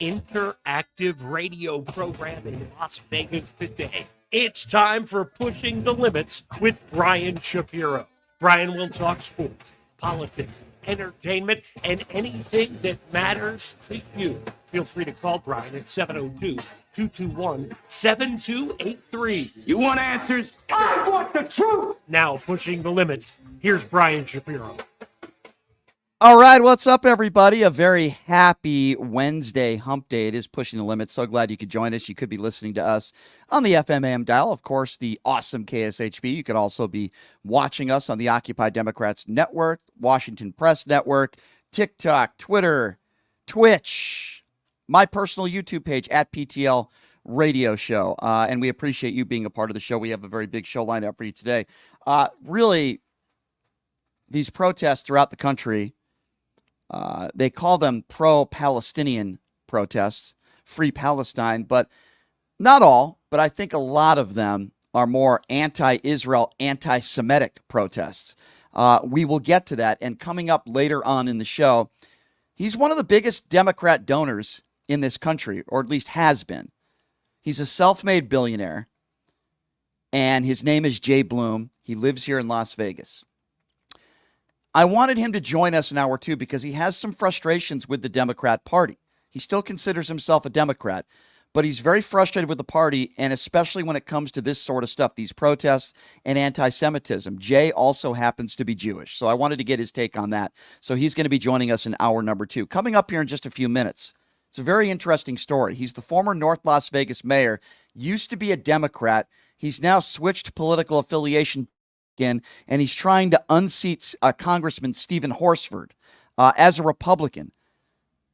interactive radio program in Las Vegas today. It's time for Pushing the Limits with Brian Shapiro. Brian will talk sports, politics, entertainment, and anything that matters to you. Feel free to call Brian at 702-221-7283. You want answers? I want the truth! Now, Pushing the Limits, here's Brian Shapiro. All right, what's up, everybody? A very happy Wednesday hump day. It is Pushing the Limits. So glad you could join us. You could be listening to us on the FM AM dial, of course, the awesome KSHB. You could also be watching us on the Occupy Democrats Network, Washington Press Network, TikTok, Twitter, Twitch, my personal YouTube page at PTL Radio Show. And we appreciate you being a part of the show. We have a very big show lined up for you today. Really, these protests throughout the country, they call them pro-Palestinian protests, Free Palestine, but not all, but I think a lot of them are more anti-Israel, anti-Semitic protests. We will get to that. And coming up later on in the show, he's one of the biggest Democrat donors in this country, or at least has been. He's a self-made billionaire, and his name is Jay Bloom. He lives here in Las Vegas. I wanted him to join us an hour or two because he has some frustrations with the Democrat Party. He still considers himself a Democrat, but he's very frustrated with the party, and especially when it comes to this sort of stuff, these protests and anti-Semitism. Jay also happens to be Jewish, so I wanted to get his take on that. So he's going to be joining us in hour number 2. Coming up here in just a few minutes, it's a very interesting story. He's the former North Las Vegas mayor, used to be a Democrat. He's now switched political affiliation and he's trying to unseat Congressman Stephen Horsford as a Republican.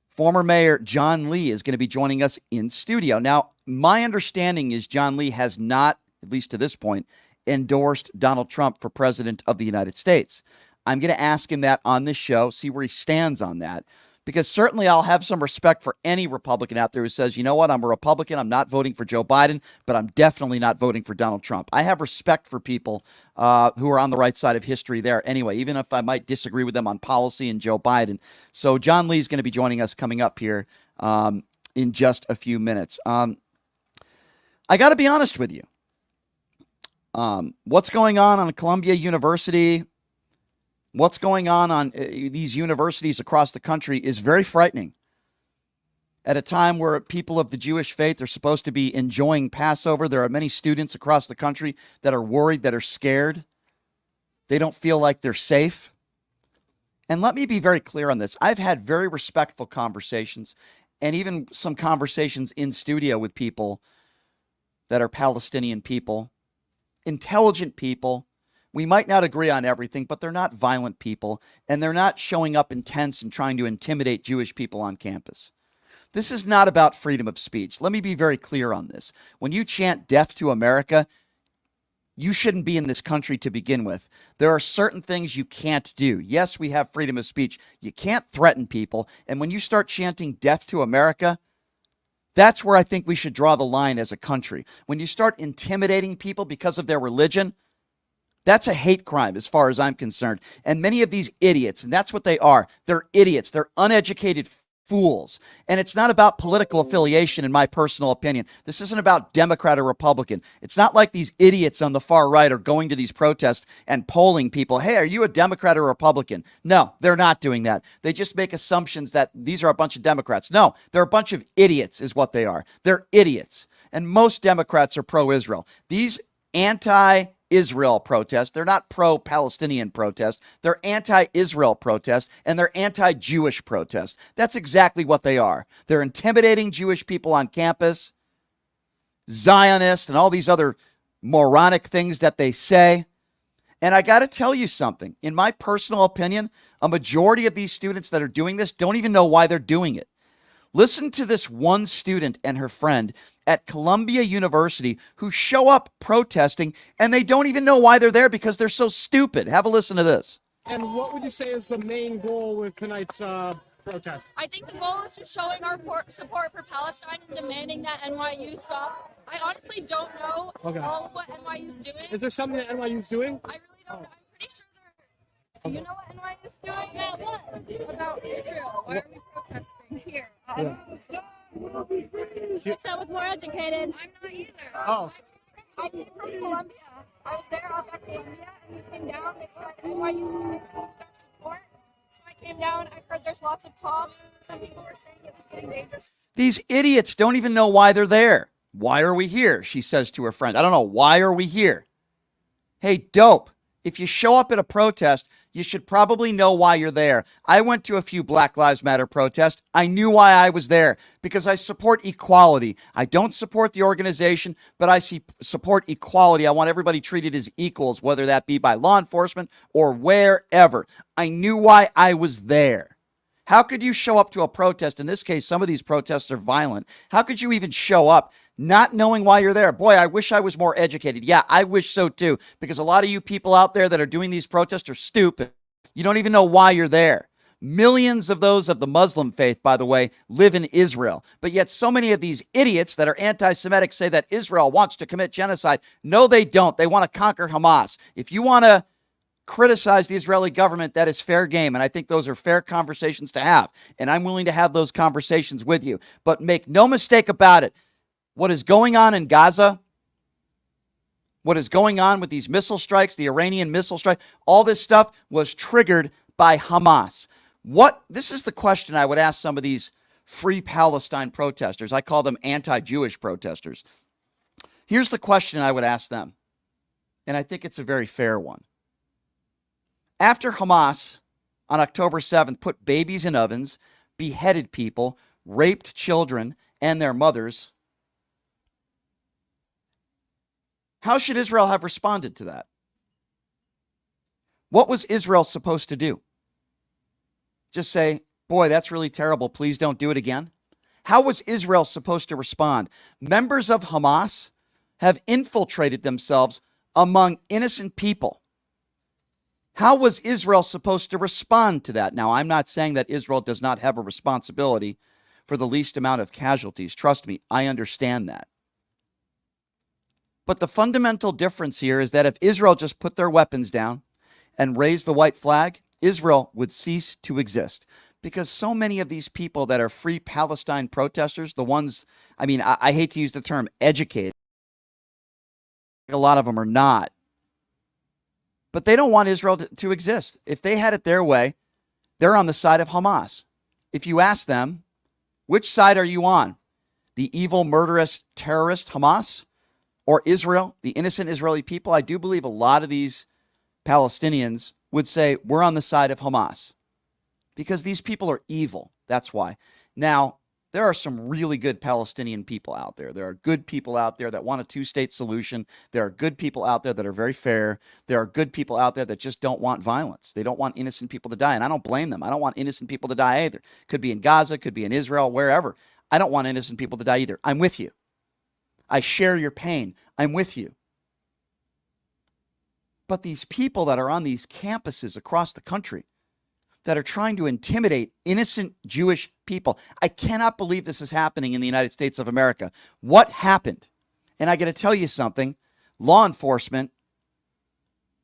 Former Mayor John Lee is going to be joining us in studio. Now, my understanding is John Lee has not, at least to this point, endorsed Donald Trump for president of the United States. I'm going to ask him that on this show, see where he stands on that. Because certainly I'll have some respect for any Republican out there who says, you know what, I'm a Republican, I'm not voting for Joe Biden, but I'm definitely not voting for Donald Trump. I have respect for people who are on the right side of history there anyway, even if I might disagree with them on policy and Joe Biden. So John Lee is going to be joining us coming up here in just a few minutes. I got to be honest with you. What's going on Columbia University? What's going on these universities across the country is very frightening. At a time where people of the Jewish faith are supposed to be enjoying Passover, there are many students across the country that are worried, that are scared. They don't feel like they're safe. And let me be very clear on this. I've had very respectful conversations and even some conversations in studio with people that are Palestinian people, intelligent people. We might not agree on everything, but they're not violent people, and they're not showing up in tents and trying to intimidate Jewish people on campus. This is not about freedom of speech. Let me be very clear on this. When you chant death to America, you shouldn't be in this country to begin with. There are certain things you can't do. Yes, we have freedom of speech. You can't threaten people. And when you start chanting death to America, that's where I think we should draw the line as a country. When you start intimidating people because of their religion, that's a hate crime as far as I'm concerned. And many of these idiots, and that's what they are, they're idiots. They're uneducated fools. And it's not about political affiliation, in my personal opinion. This isn't about Democrat or Republican. It's not like these idiots on the far right are going to these protests and polling people. Hey, are you a Democrat or Republican? No, they're not doing that. They just make assumptions that these are a bunch of Democrats. No, they're a bunch of idiots is what they are. They're idiots. And most Democrats are pro-Israel. These anti-Israel protests, they're not pro-Palestinian protests, they're anti-Israel protests, and they're anti-Jewish protests. That's exactly what they are. They're intimidating Jewish people on campus, Zionists, and all these other moronic things that they say. And I got to tell you something. In my personal opinion, a majority of these students that are doing this don't even know why they're doing it. Listen to this one student and her friend at Columbia University who show up protesting, and they don't even know why they're there because they're so stupid. Have a listen to this. And what would you say is the main goal with tonight's protest? I think the goal is just showing our support for Palestine and demanding that NYU stops. I honestly don't know all of what NYU is doing. Is there something that NYU is doing? I really don't know. I'm pretty sure they're... Do you know what NYU is doing? About what? About Israel. Why are we protesting here? wish I was more educated. I'm not either. Oh. I came from Columbia. I was there up at Columbia, and we came down. They said NYU students need that support. So I came down. I heard there's lots of talks. Some people were saying it was getting dangerous. These idiots don't even know why they're there. Why are we here? She says to her friend. I don't know. Why are we here? Hey, dope. If you show up at a protest, you should probably know why you're there. I went to a few Black Lives Matter protests. I knew why I was there because I support equality. I don't support the organization, but I support equality. I want everybody treated as equals, whether that be by law enforcement or wherever. I knew why I was there. How could you show up to a protest? In this case, some of these protests are violent. How could you even show up not knowing why you're there? Boy, I wish I was more educated. Yeah, I wish so too, because a lot of you people out there that are doing these protests are stupid. You don't even know why you're there. Millions of those of the Muslim faith, by the way, live in Israel. But yet so many of these idiots that are anti-Semitic say that Israel wants to commit genocide. No, they don't. They want to conquer Hamas. If you want to criticize the Israeli government, that is fair game. And I think those are fair conversations to have. And I'm willing to have those conversations with you. But make no mistake about it. What is going on in Gaza, what is going on with these missile strikes, the Iranian missile strike, all this stuff was triggered by Hamas. This is the question I would ask some of these free Palestine protesters. I call them anti-Jewish protesters. Here's the question I would ask them. And I think it's a very fair one. After Hamas on October 7th put babies in ovens, beheaded people, raped children and their mothers, how should Israel have responded to that? What was Israel supposed to do? Just say, boy, that's really terrible. Please don't do it again. How was Israel supposed to respond? Members of Hamas have infiltrated themselves among innocent people. How was Israel supposed to respond to that? Now, I'm not saying that Israel does not have a responsibility for the least amount of casualties. Trust me, I understand that. But the fundamental difference here is that if Israel just put their weapons down and raised the white flag, Israel would cease to exist. Because so many of these people that are free Palestine protesters, the ones, I hate to use the term educated, a lot of them are not. But they don't want Israel to exist. If they had it their way, they're on the side of Hamas. If you ask them, which side are you on? The evil, murderous, terrorist Hamas or Israel, the innocent Israeli people? I do believe a lot of these Palestinians would say we're on the side of Hamas because these people are evil. That's why. Now, there are some really good Palestinian people out there. There are good people out there that want a two-state solution. There are good people out there that are very fair. There are good people out there that just don't want violence. They don't want innocent people to die, and I don't blame them. I don't want innocent people to die either. Could be in Gaza, could be in Israel, wherever. I don't want innocent people to die either. I'm with you. I share your pain. I'm with you. But these people that are on these campuses across the country that are trying to intimidate innocent Jewish people. I cannot believe this is happening in the United States of America. What happened? And I got to tell you something. Law enforcement,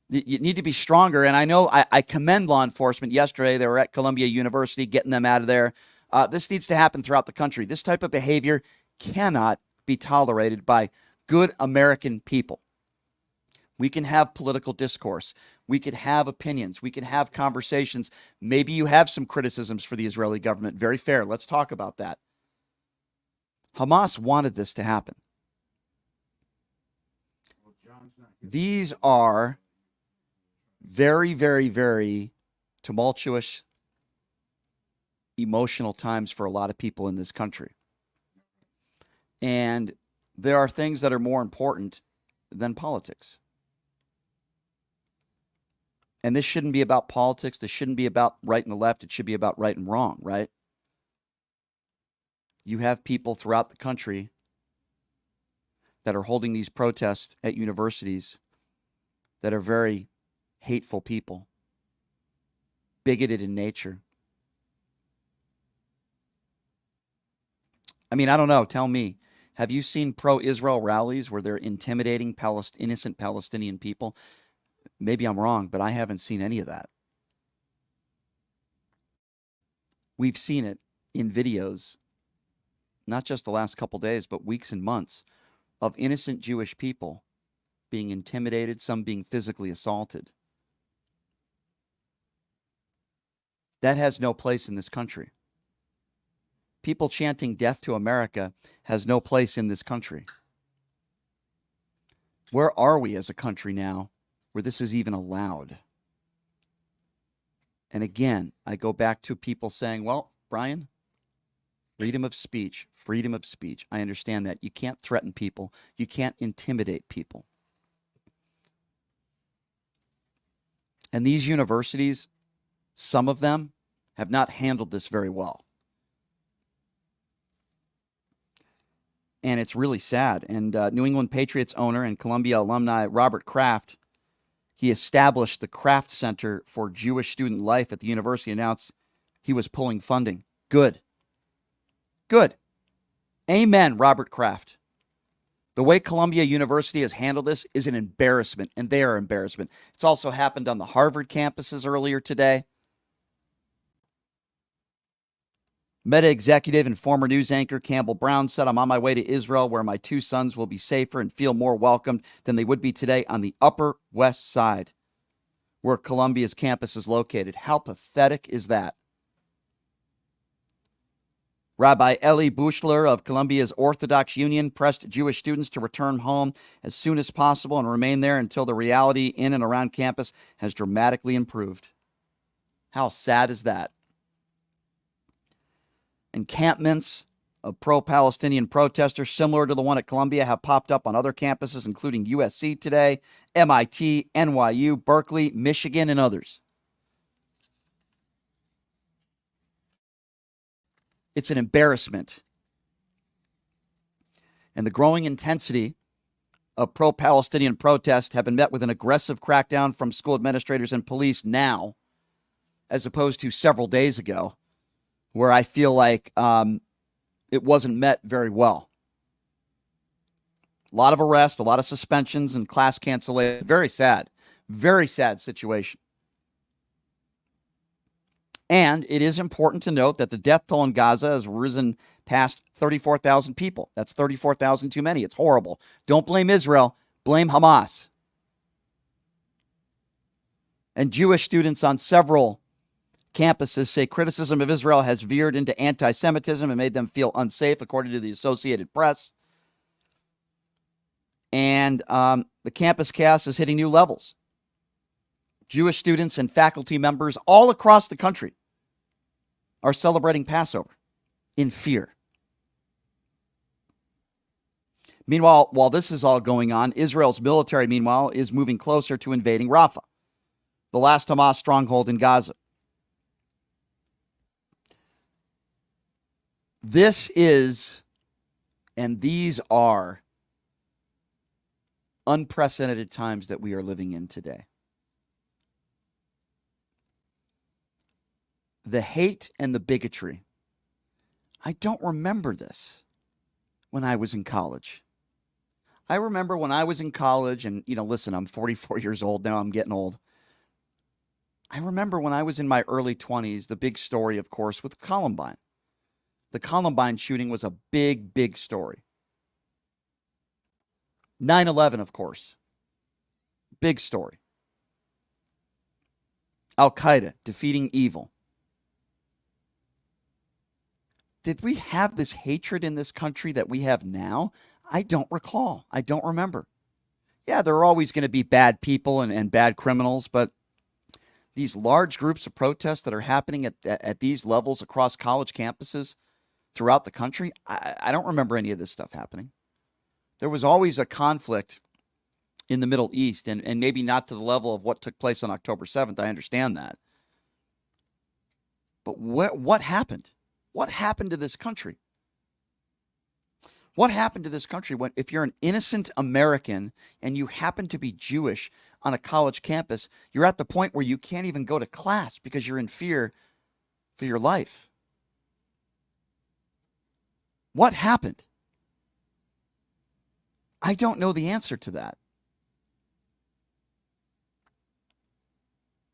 you need to be stronger. And I know I commend law enforcement. Yesterday, they were at Columbia University getting them out of there. This needs to happen throughout the country. This type of behavior cannot be tolerated by good American people. We can have political discourse. We could have opinions. We can have conversations. Maybe you have some criticisms for the Israeli government. Very fair. Let's talk about that. Hamas wanted this to happen. These are very, very, very tumultuous, emotional times for a lot of people in this country. And there are things that are more important than politics. And this shouldn't be about politics. This shouldn't be about right and the left. It should be about right and wrong, right? You have people throughout the country that are holding these protests at universities that are very hateful people, bigoted in nature. I don't know. Tell me, have you seen pro-Israel rallies where they're intimidating innocent Palestinian people? Maybe I'm wrong, but I haven't seen any of that. We've seen it in videos not just the last couple days, but weeks and months, of innocent Jewish people being intimidated, some being physically assaulted. That has no place in this country. People chanting death to America has no place in this country. Where are we as a country now where this is even allowed? And again, I go back to people saying, well, Brian, freedom of speech, freedom of speech. I understand that. You can't threaten people. You can't intimidate people. And these universities, some of them, have not handled this very well. And it's really sad. And New England Patriots owner and Columbia alumni Robert Kraft, he established the Kraft Center for Jewish Student Life at the university, announced he was pulling funding. Good. Good. Amen, Robert Kraft. The way Columbia University has handled this is an embarrassment, and they are embarrassment. It's also happened on the Harvard campuses earlier today. Meta executive and former news anchor Campbell Brown said, I'm on my way to Israel where my two sons will be safer and feel more welcomed than they would be today on the Upper West Side, where Columbia's campus is located. How pathetic is that? Rabbi Eli Bushler of Columbia's Orthodox Union pressed Jewish students to return home as soon as possible and remain there until the reality in and around campus has dramatically improved. How sad is that? Encampments of pro-Palestinian protesters similar to the one at Columbia have popped up on other campuses, including USC today, MIT, NYU, Berkeley, Michigan, and others. It's an embarrassment. And the growing intensity of pro-Palestinian protests have been met with an aggressive crackdown from school administrators and police now, as opposed to several days ago, where I feel like it wasn't met very well. A lot of arrests, a lot of suspensions, and class cancellation. Very sad situation. And it is important to note that the death toll in Gaza has risen past 34,000 people. That's 34,000 too many. It's horrible. Don't blame Israel. Blame Hamas. And Jewish students on several campuses say criticism of Israel has veered into anti-Semitism and made them feel unsafe, according to the Associated Press. And the campus chaos is hitting new levels. Jewish students and faculty members all across the country are celebrating Passover in fear. Meanwhile, while this is all going on, Israel's military, meanwhile, is moving closer to invading Rafah, the last Hamas stronghold in Gaza. This is, and these are, unprecedented times that we are living in today. The hate and the bigotry. I don't remember this when I was in college. I remember when I was in college, and, listen, I'm 44 years old now. I'm getting old. I remember when I was in my early 20s, the big story, of course, with Columbine. The Columbine shooting was a big, big story. 9/11, of course. Big story. Al-Qaeda defeating evil. Did we have this hatred in this country that we have now? I don't recall. I don't remember. Yeah, there are always going to be bad people and bad criminals, but these large groups of protests that are happening at these levels across college campuses throughout the country, I don't remember any of this stuff happening. There was always a conflict in the Middle East, and maybe not to the level of what took place on October 7th. I understand that. But what happened? What happened to this country? What happened to this country when, if you're an innocent American and you happen to be Jewish on a college campus, you're at the point where you can't even go to class because you're in fear for your life? What happened? I don't know the answer to that.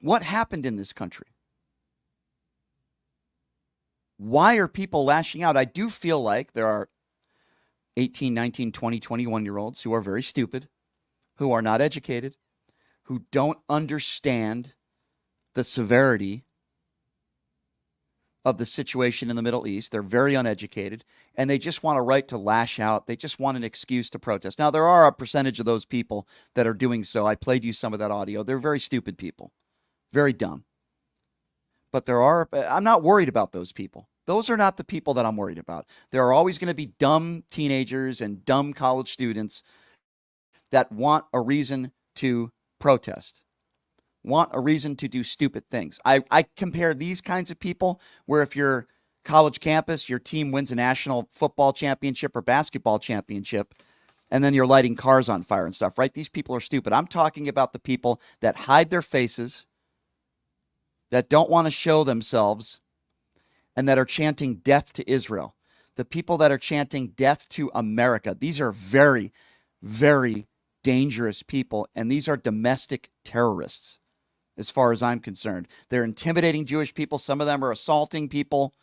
What happened in this country? Why are people lashing out? I do feel like there are 18, 19, 20, 21-year-olds who are very stupid, who are not educated, who don't understand the severity of the situation in the Middle East. They're very uneducated, and they just want a right to lash out. They just want an excuse to protest. Now, there are a percentage of those people that are doing so. I played you some of that audio. They're very stupid people, very dumb. But I'm not worried about those people. Those are not the people that I'm worried about. There are always going to be dumb teenagers and dumb college students that want a reason to protest, want a reason to do stupid things. I compare these kinds of people where if your college campus, your team wins a national football championship or basketball championship, and then you're lighting cars on fire and stuff, right? These people are stupid. I'm talking about the people that hide their faces, that don't want to show themselves, and that are chanting death to Israel. The people that are chanting death to America. These are very, very dangerous people, and these are domestic terrorists as far as I'm concerned. They're intimidating Jewish people. Some of them are assaulting people.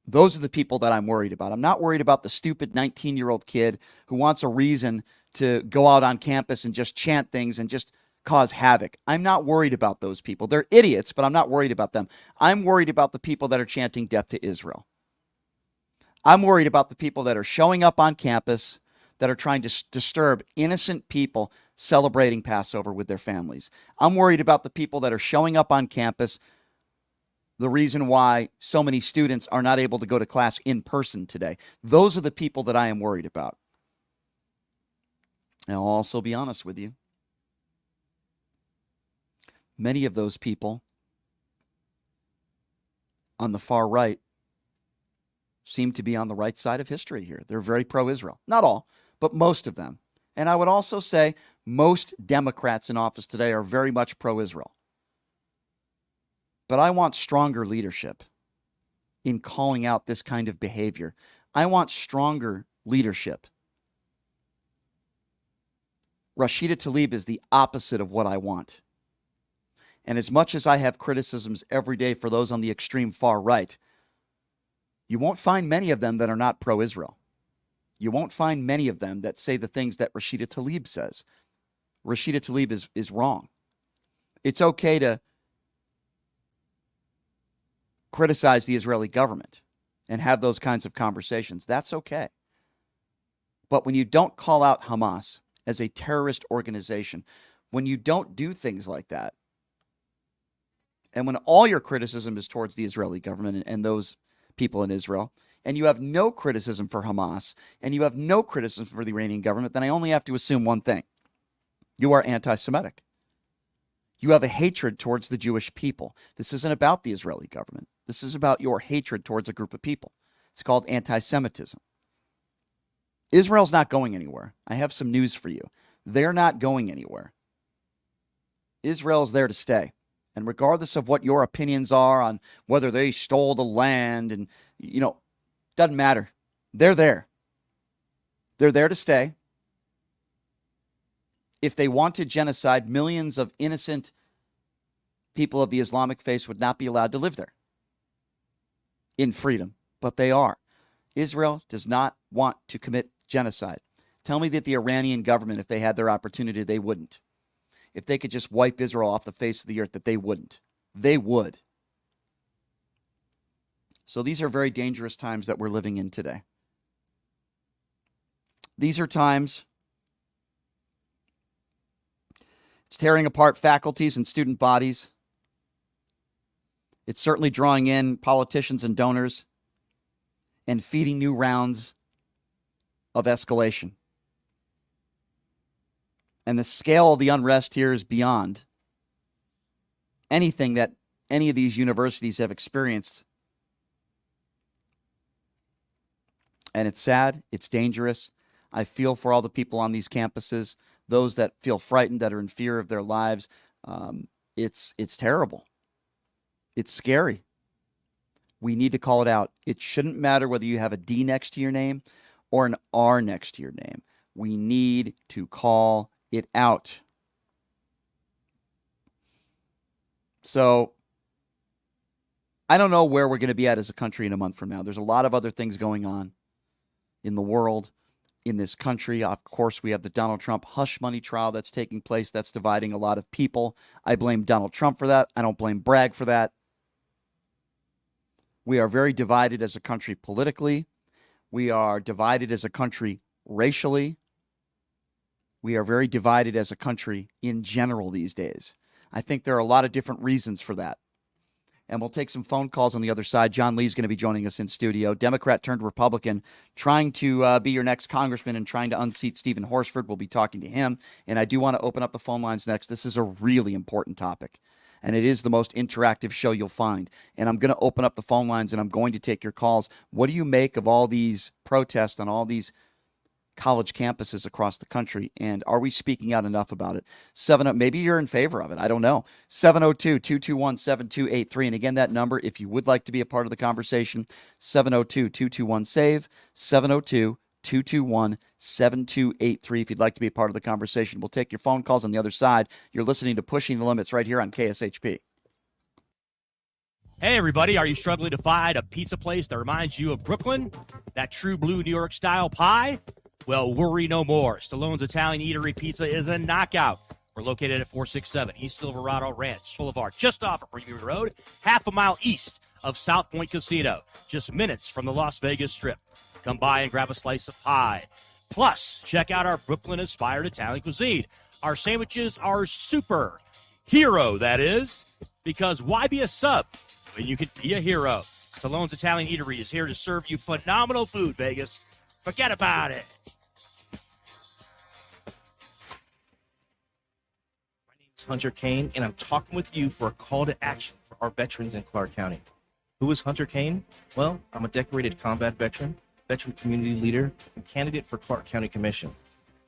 Those are the people that I'm worried about. I'm not worried about the stupid 19-year-old kid who wants a reason to go out on campus and just chant things and just cause havoc. I'm not worried about those people. They're idiots, but I'm not worried about them. I'm worried about the people that are chanting death to Israel. I'm worried about the people that are showing up on campus that are trying to disturb innocent people celebrating Passover with their families. I'm worried about the people that are showing up on campus, the reason why so many students are not able to go to class in person today. Those are the people that I am worried about. And I'll also be honest with you. Many of those people on the far right seem to be on the right side of history here. They're very pro-Israel. Not all, but most of them. And I would also say most Democrats in office today are very much pro-Israel. But I want stronger leadership in calling out this kind of behavior. I want stronger leadership. Rashida Tlaib is the opposite of what I want. And as much as I have criticisms every day for those on the extreme far right, you won't find many of them that are not pro-Israel. You won't find many of them that say the things that Rashida Tlaib says. Rashida Tlaib is wrong. It's okay to criticize the Israeli government and have those kinds of conversations. That's okay. But when you don't call out Hamas as a terrorist organization, when you don't do things like that, and when all your criticism is towards the Israeli government and those people in Israel, and you have no criticism for Hamas, and you have no criticism for the Iranian government, then I only have to assume one thing. You are anti-Semitic. You have a hatred towards the Jewish people. This isn't about the Israeli government. This is about your hatred towards a group of people. It's called anti-Semitism. Israel's not going anywhere. I have some news for you. They're not going anywhere. Israel's there to stay. And regardless of what your opinions are on whether they stole the land and, doesn't matter. They're there. They're there to stay. If they wanted genocide, millions of innocent people of the Islamic faith would not be allowed to live there in freedom, but they are. Israel does not want to commit genocide. Tell me that the Iranian government, if they had their opportunity, they wouldn't. If they could just wipe Israel off the face of the earth, that they wouldn't. They would. So these are very dangerous times that we're living in today. These are times it's tearing apart faculties and student bodies. It's certainly drawing in politicians and donors and feeding new rounds of escalation. And the scale of the unrest here is beyond anything that any of these universities have experienced. And it's sad. It's dangerous. I feel for all the people on these campuses, those that feel frightened, that are in fear of their lives. It's terrible. It's scary. We need to call it out. It shouldn't matter whether you have a D next to your name or an R next to your name. We need to call it out. So I don't know where we're going to be at as a country in a month from now. There's a lot of other things going on in the world, in this country. Of course, we have the Donald Trump hush money trial that's taking place. That's dividing a lot of people. I blame Donald Trump for that. I don't blame Bragg for that. We are very divided as a country politically. We are divided as a country racially. We are very divided as a country in general these days. I think there are a lot of different reasons for that. And we'll take some phone calls on the other side. John Lee is going to be joining us in studio. Democrat turned Republican, trying to be your next congressman and trying to unseat Stephen Horsford. We'll be talking to him. And I do want to open up the phone lines next. This is a really important topic. And it is the most interactive show you'll find. And I'm going to open up the phone lines and I'm going to take your calls. What do you make of all these protests on all these college campuses across the country, and are we speaking out enough about it? Maybe you're in favor of it. I don't know. 702-221-7283. And again, that number, if you would like to be a part of the conversation, 702-221-SAVE, 702-221-7283. If you'd like to be a part of the conversation, we'll take your phone calls on the other side. You're listening to Pushing the Limits right here on KSHP. Hey, everybody, are you struggling to find a pizza place that reminds you of Brooklyn? That true blue New York style pie? Well, worry no more. Stallone's Italian Eatery Pizza is a knockout. We're located at 467 East Silverado Ranch Boulevard, just off of Premium Road, half a mile east of South Point Casino, just minutes from the Las Vegas Strip. Come by and grab a slice of pie. Plus, check out our Brooklyn-inspired Italian cuisine. Our sandwiches are super. Hero, that is. Because why be a sub when you could be a hero? Stallone's Italian Eatery is here to serve you phenomenal food, Vegas. Forget about it. Hunter Kane, and I'm talking with you for a call to action for our veterans in Clark County. Who is Hunter Kane? Well, I'm a decorated combat veteran community leader, and candidate for Clark County Commission.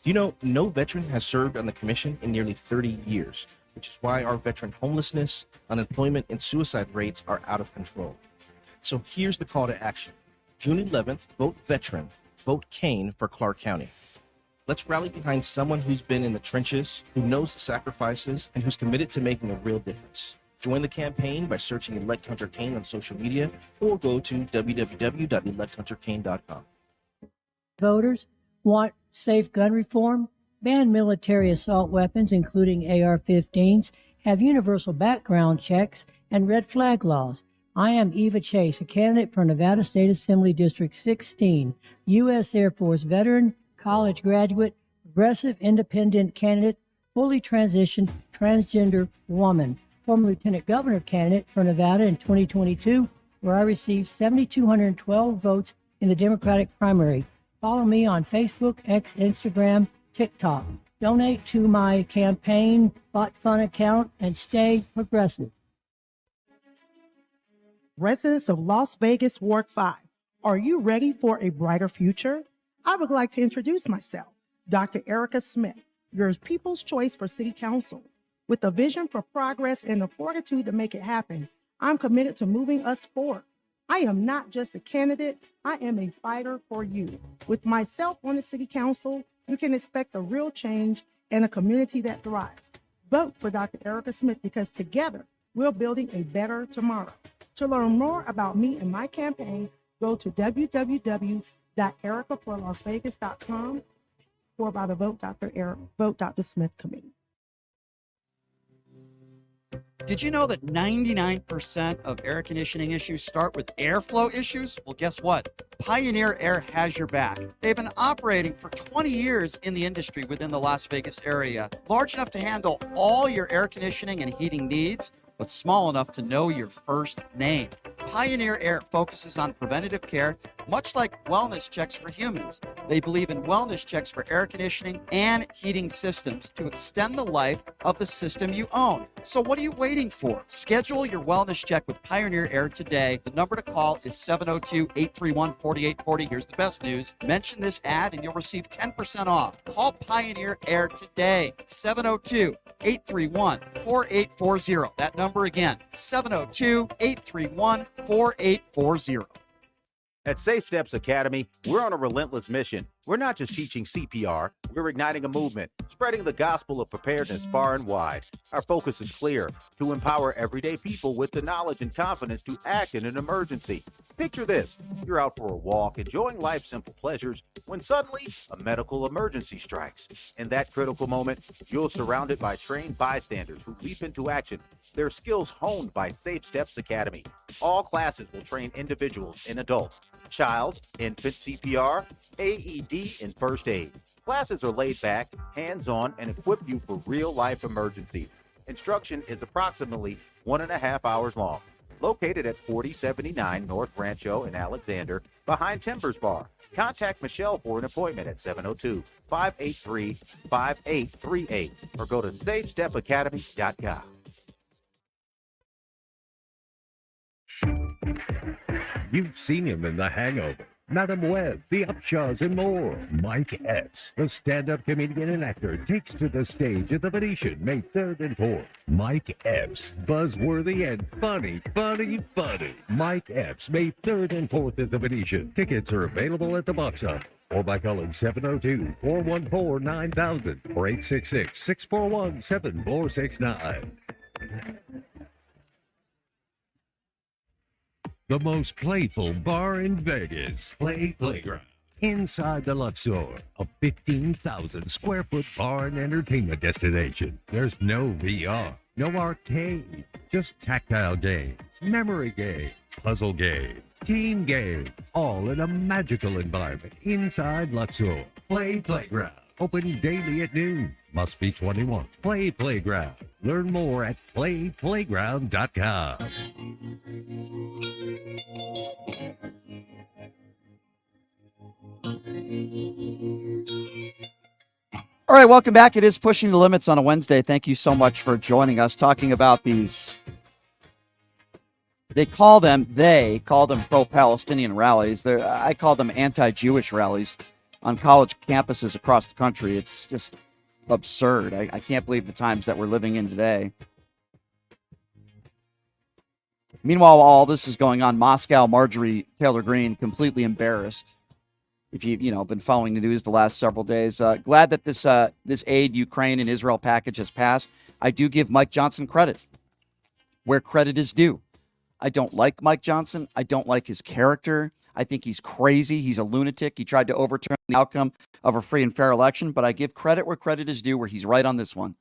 Do you know no veteran has served on the commission in nearly 30 years, which is why our veteran homelessness, unemployment, and suicide rates are out of control. So here's the call to action. June 11th, vote veteran, vote Kane for Clark County. Let's rally behind someone who's been in the trenches, who knows the sacrifices, and who's committed to making a real difference. Join the campaign by searching Elect Hunter Kane on social media or go to www.electhunterkane.com. Voters want safe gun reform, ban military assault weapons, including AR-15s, have universal background checks, and red flag laws. I am Eva Chase, a candidate for Nevada State Assembly District 16, U.S. Air Force veteran, college graduate, progressive independent candidate, fully transitioned transgender woman, former lieutenant governor candidate for Nevada in 2022, where I received 7,212 votes in the Democratic primary. Follow me on Facebook, X, Instagram, TikTok. Donate to my campaign bot fund account and stay progressive. Residents of Las Vegas Ward 5, are you ready for a brighter future? I would like to introduce myself, Dr. Erica Smith, your people's choice for City Council. With a vision for progress and the fortitude to make it happen, I'm committed to moving us forward. I am not just a candidate, I am a fighter for you. With myself on the City Council, you can expect a real change and a community that thrives. Vote for Dr. Erica Smith because together we're building a better tomorrow. To learn more about me and my campaign, go to www.ericaforlasvegas.com or by the Vote Dr. Smith Committee. Did you know that 99% of air conditioning issues start with airflow issues? Well, guess what? Pioneer Air has your back. They've been operating for 20 years in the industry within the Las Vegas area, large enough to handle all your air conditioning and heating needs, but small enough to know your first name. Pioneer Air focuses on preventative care, much like wellness checks for humans. They believe in wellness checks for air conditioning and heating systems to extend the life of the system you own. So what are you waiting for? Schedule your wellness check with Pioneer Air today. The number to call is 702-831-4840. Here's the best news. Mention this ad and you'll receive 10% off. Call Pioneer Air today. 702-831-4840. That number again, 702-831-4840. At Safe Steps Academy, we're on a relentless mission. We're not just teaching CPR, we're We're igniting a movement, spreading the gospel of preparedness far and wide. Our focus is clear: to empower everyday people with the knowledge and confidence to act in an emergency. Picture this: you're out for a walk, enjoying life's simple pleasures, when suddenly a medical emergency strikes. In that critical moment, you're surrounded by trained bystanders who leap into action, their skills honed by Safe Steps Academy. All classes will train individuals and adults, child, infant CPR, AED, and first aid. Classes are laid back, hands-on, and equip you for real-life emergencies. Instruction is approximately 1.5 hours long. Located at 4079 North Rancho in Alexander, behind Timbers Bar. Contact Michelle for an appointment at 702-583-5838 or go to SafeStepAcademy.com. You've seen him in The Hangover, Madam Web, The Upshaws, and more. Mike Epps, the stand-up comedian and actor, takes to the stage at the Venetian May 3rd and 4th. Mike Epps, buzzworthy and funny. Mike Epps, May 3rd and 4th at the Venetian. Tickets are available at the box office or by calling 702-414-9000 or 866-641-7469. The most playful bar in Vegas, Playground. Inside the Luxor, a 15,000 square foot bar and entertainment destination. There's no VR, no arcade, just tactile games, memory games, puzzle games, team games, all in a magical environment inside Luxor. Playground. Open daily at noon. Must be 21. Playground. Learn more at playground.com. All right, welcome back. It is Pushing the Limits on a Wednesday. Thank you so much for joining us, talking about these. They call them pro-Palestinian rallies. I call them anti-Jewish rallies on college campuses across the country. It's just absurd. I can't believe the times that we're living in today. Meanwhile, while all this is going on, Moscow, Marjorie Taylor Greene, completely embarrassed. If you've been following the news the last several days, glad that this aid Ukraine and Israel package has passed. I do give Mike Johnson credit where credit is due. I don't like Mike Johnson. I don't like his character. I think he's crazy. He's a lunatic. He tried to overturn the outcome of a free and fair election, but I give credit where credit is due, where he's right on this one.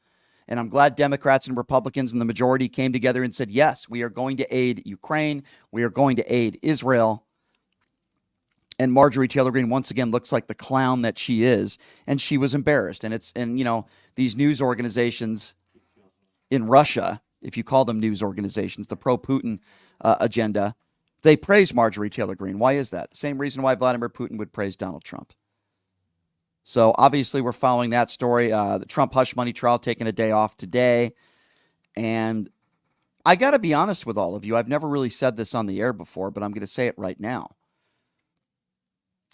And I'm glad Democrats and Republicans in the majority came together and said, yes, we are going to aid Ukraine. We are going to aid Israel. And Marjorie Taylor Greene once again looks like the clown that she is, and she was embarrassed. And these news organizations in Russia, if you call them news organizations, the pro-Putin agenda, they praise Marjorie Taylor Greene. Why is that? Same reason why Vladimir Putin would praise Donald Trump. So obviously we're following that story. The Trump hush money trial taking a day off today. And I got to be honest with all of you. I've never really said this on the air before, but I'm going to say it right now.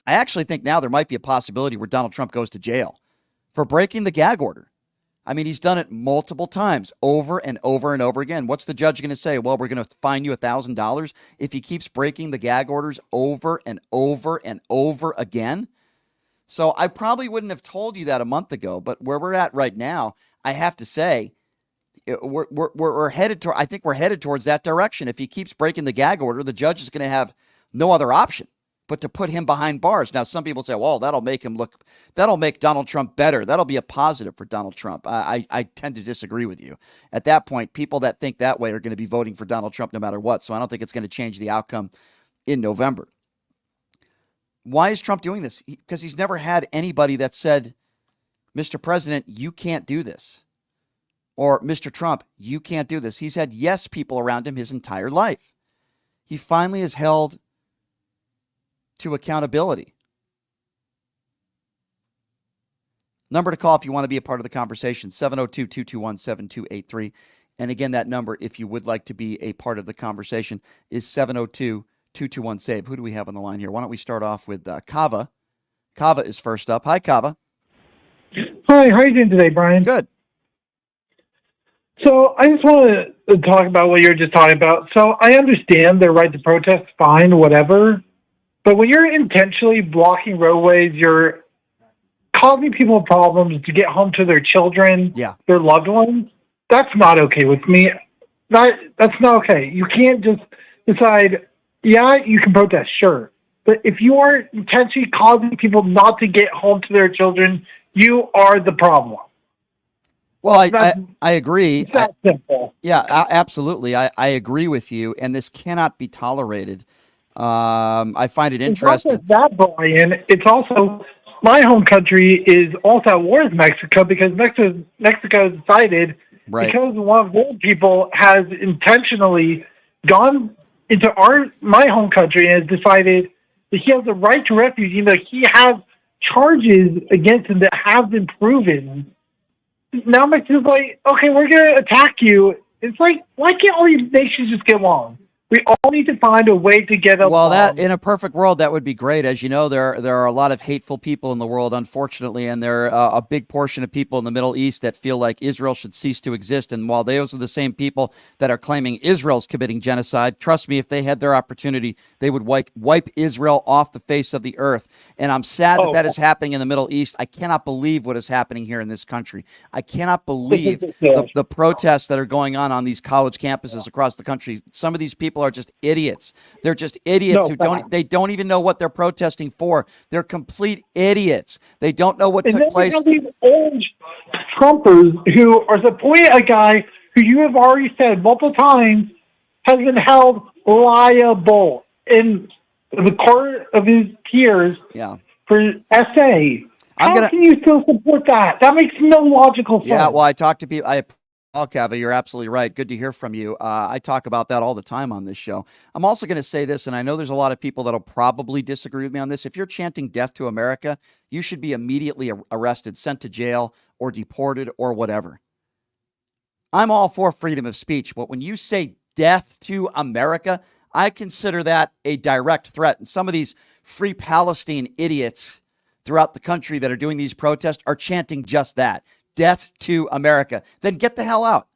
I actually think now there might be a possibility where Donald Trump goes to jail for breaking the gag order. I mean, he's done it multiple times, over and over and over again. What's the judge going to say? Well, we're going to fine you $1,000 if he keeps breaking the gag orders over and over and over again. So I probably wouldn't have told you that a month ago, but where we're at right now, I have to say we're headed toward. I think we're headed towards that direction. If he keeps breaking the gag order, the judge is going to have no other option but to put him behind bars. Now, some people say, well, that'll make Donald Trump better. That'll be a positive for Donald Trump. I tend to disagree with you. At that point, people that think that way are going to be voting for Donald Trump no matter what. So I don't think it's going to change the outcome in November. Why is Trump doing this? Because he's never had anybody that said, Mr. President, you can't do this. Or Mr. Trump, you can't do this. He's had yes people around him his entire life. He finally is held to accountability. Number to call if you want to be a part of the conversation, 702-221-7283. And again, that number, if you would like to be a part of the conversation, is 702-221-SAVE. Who do we have on the line here? Why don't we start off with Kava? Kava is first up. Hi, Kava. Hi, how are you doing today, Brian? Good. So I just want to talk about what you were just talking about. So I understand their right to protest, fine, whatever. But when you're intentionally blocking roadways, you're causing people problems to get home to their children, their loved ones, that's not okay with me. That's not okay. You can't just decide, yeah, you can protest, sure. But if you are intentionally causing people not to get home to their children, you are the problem. Well, I agree. It's that simple. Yeah, absolutely. I agree with you, and this cannot be tolerated. I find it interesting. It's not just that, Brian. It's also my home country is also at war with Mexico because Mexico decided because one of their people has intentionally gone into my home country and has decided that he has the right to refuge, even though he has charges against him that have been proven. Now Mexico's like, okay, we're going to attack you. It's like, why can't all these nations just get along? We all need to find a way to get along. Well, that in a perfect world, that would be great. As you know, there are a lot of hateful people in the world, unfortunately, and there are a big portion of people in the Middle East that feel like Israel should cease to exist. And while those are the same people that are claiming Israel's committing genocide, trust me, if they had their opportunity, they would wipe Israel off the face of the earth. And I'm sad that is happening in the Middle East. I cannot believe what is happening here in this country. I cannot believe the protests that are going on these college campuses across the country. Some of these people are just idiots. They're just idiots who don't even know what they're protesting for. They're complete idiots. They don't know what took place. And then you have these old Trumpers who are supporting a guy who you have already said multiple times has been held liable in the court of his peers for SA. How can you still support that? That makes no logical sense. Yeah, well, I talk to people. Cava, you're absolutely right. Good to hear from you. I talk about that all the time on this show. I'm also going to say this, and I know there's a lot of people that'll probably disagree with me on this. If you're chanting death to America, you should be immediately arrested, sent to jail, or deported, or whatever. I'm all for freedom of speech, but when you say death to America, I consider that a direct threat. And some of these Free Palestine idiots throughout the country that are doing these protests are chanting just that. Death to America. Then get the hell out.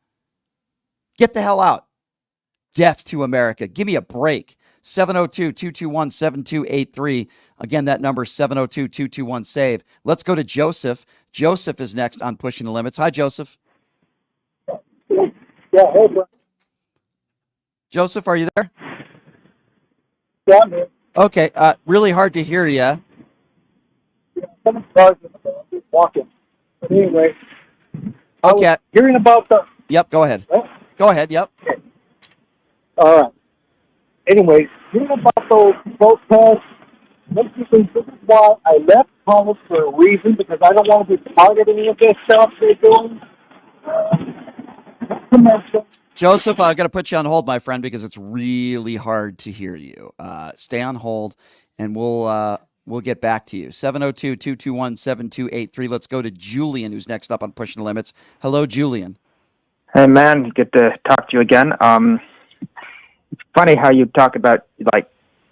Get the hell out. Death to America. Give me a break. 702-221-7283. Again, that number is 702-221-SAVE. Let's go to Joseph. Joseph is next on Pushing the Limits. Hi, Joseph. Yeah, hey, bro. Joseph, are you there? Yeah, I'm here. Okay, really hard to hear you. Yeah, I'm just walking. But anyway, okay. Hearing about the... Yep, go ahead. Go ahead, yep. Okay. All right. Anyway, hearing about those protests, basically this is why I left college for a reason, because I don't want to be part of any of this stuff they're doing. Joseph, I've got to put you on hold, my friend, because it's really hard to hear you. Stay on hold, and we'll get back to you. 702-221-7283. Let's go to Julian, who's next up on Pushing the Limits. Hello, Julian. Hey, man. Good to talk to you again. It's funny how you talk about,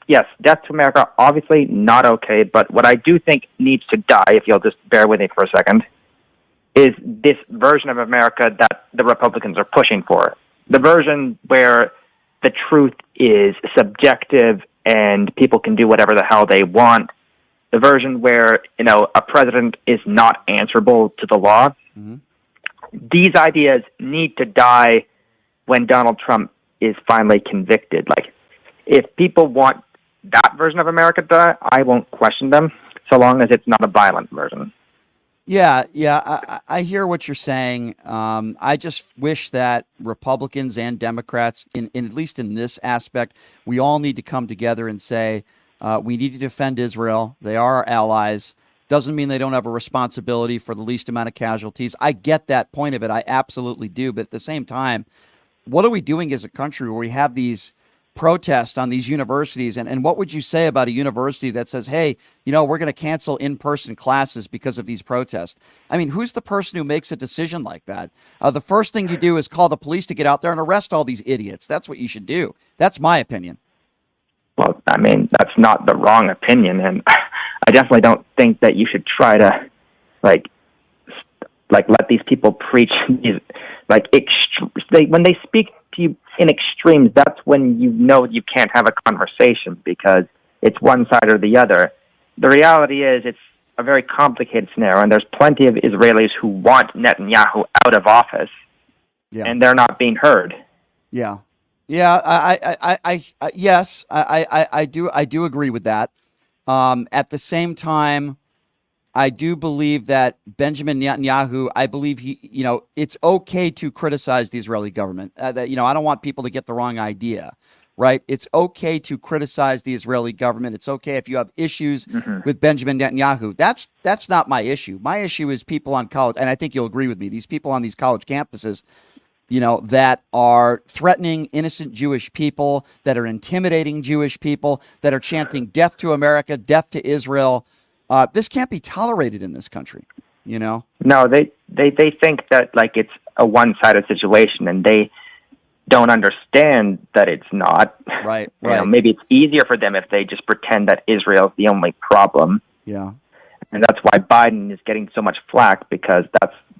yes, death to America, obviously not okay, but what I do think needs to die, if you'll just bear with me for a second, is this version of America that the Republicans are pushing for. The version where the truth is subjective and people can do whatever the hell they want. The version where, a president is not answerable to the law. Mm-hmm. These ideas need to die when Donald Trump is finally convicted. If people want that version of America to die, I won't question them, so long as it's not a violent version. Yeah, I hear what you're saying. I just wish that Republicans and Democrats, in at least in this aspect, we all need to come together and say, we need to defend Israel. They are our allies. Doesn't mean they don't have a responsibility for the least amount of casualties. I get that point of it. I absolutely do. But at the same time, what are we doing as a country where we have these protests on these universities? And what would you say about a university that says, hey, we're going to cancel in-person classes because of these protests? I mean, who's the person who makes a decision like that? The first thing you do is call the police to get out there and arrest all these idiots. That's what you should do. That's my opinion. Well, I mean, that's not the wrong opinion, and I definitely don't think that you should try to, let these people preach these, when they speak to you in extremes, that's when you can't have a conversation because it's one side or the other. The reality is a very complicated scenario, and there's plenty of Israelis who want Netanyahu out of office, and they're not being heard. Yeah. Yes, I do agree with that. At the same time, I do believe that Benjamin Netanyahu, I believe it's okay to criticize the Israeli government. I don't want people to get the wrong idea, right? It's okay to criticize the Israeli government. It's okay if you have issues with Benjamin Netanyahu. That's not my issue. My issue is people on college, and I think you'll agree with me, these people on these college campuses, that are threatening innocent Jewish people, that are intimidating Jewish people, that are chanting death to America, death to Israel. This can't be tolerated in this country, No, they think that it's a one-sided situation, and they don't understand that it's not. Right. Maybe it's easier for them if they just pretend that Israel's the only problem. Yeah. And that's why Biden is getting so much flack, because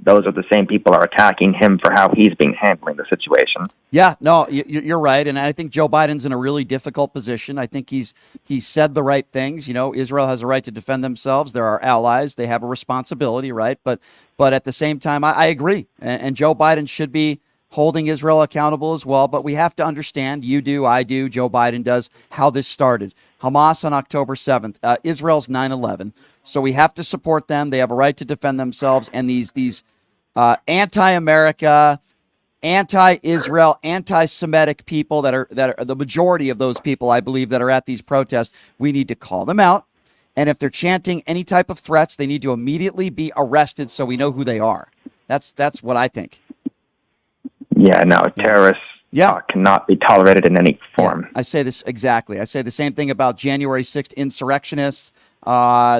those are the same people are attacking him for how he's been handling the situation. Yeah, no, you're right. And I think Joe Biden's in a really difficult position. I think he's said the right things. Israel has a right to defend themselves. They're our allies. They have a responsibility, right? But at the same time, I agree. And Joe Biden should be holding Israel accountable as well. But we have to understand, you do, I do, Joe Biden does, how this started. Hamas on October 7th, Israel's 9/11. So we have to support them. They have a right to defend themselves. And these anti-America, anti-Israel, anti-Semitic people that are the majority of those people, I believe, that are at these protests, we need to call them out. And if they're chanting any type of threats, they need to immediately be arrested so we know who they are. That's what I think. Yeah, no, terrorists cannot be tolerated in any form. Yeah, I say this exactly. I say the same thing about January 6th insurrectionists.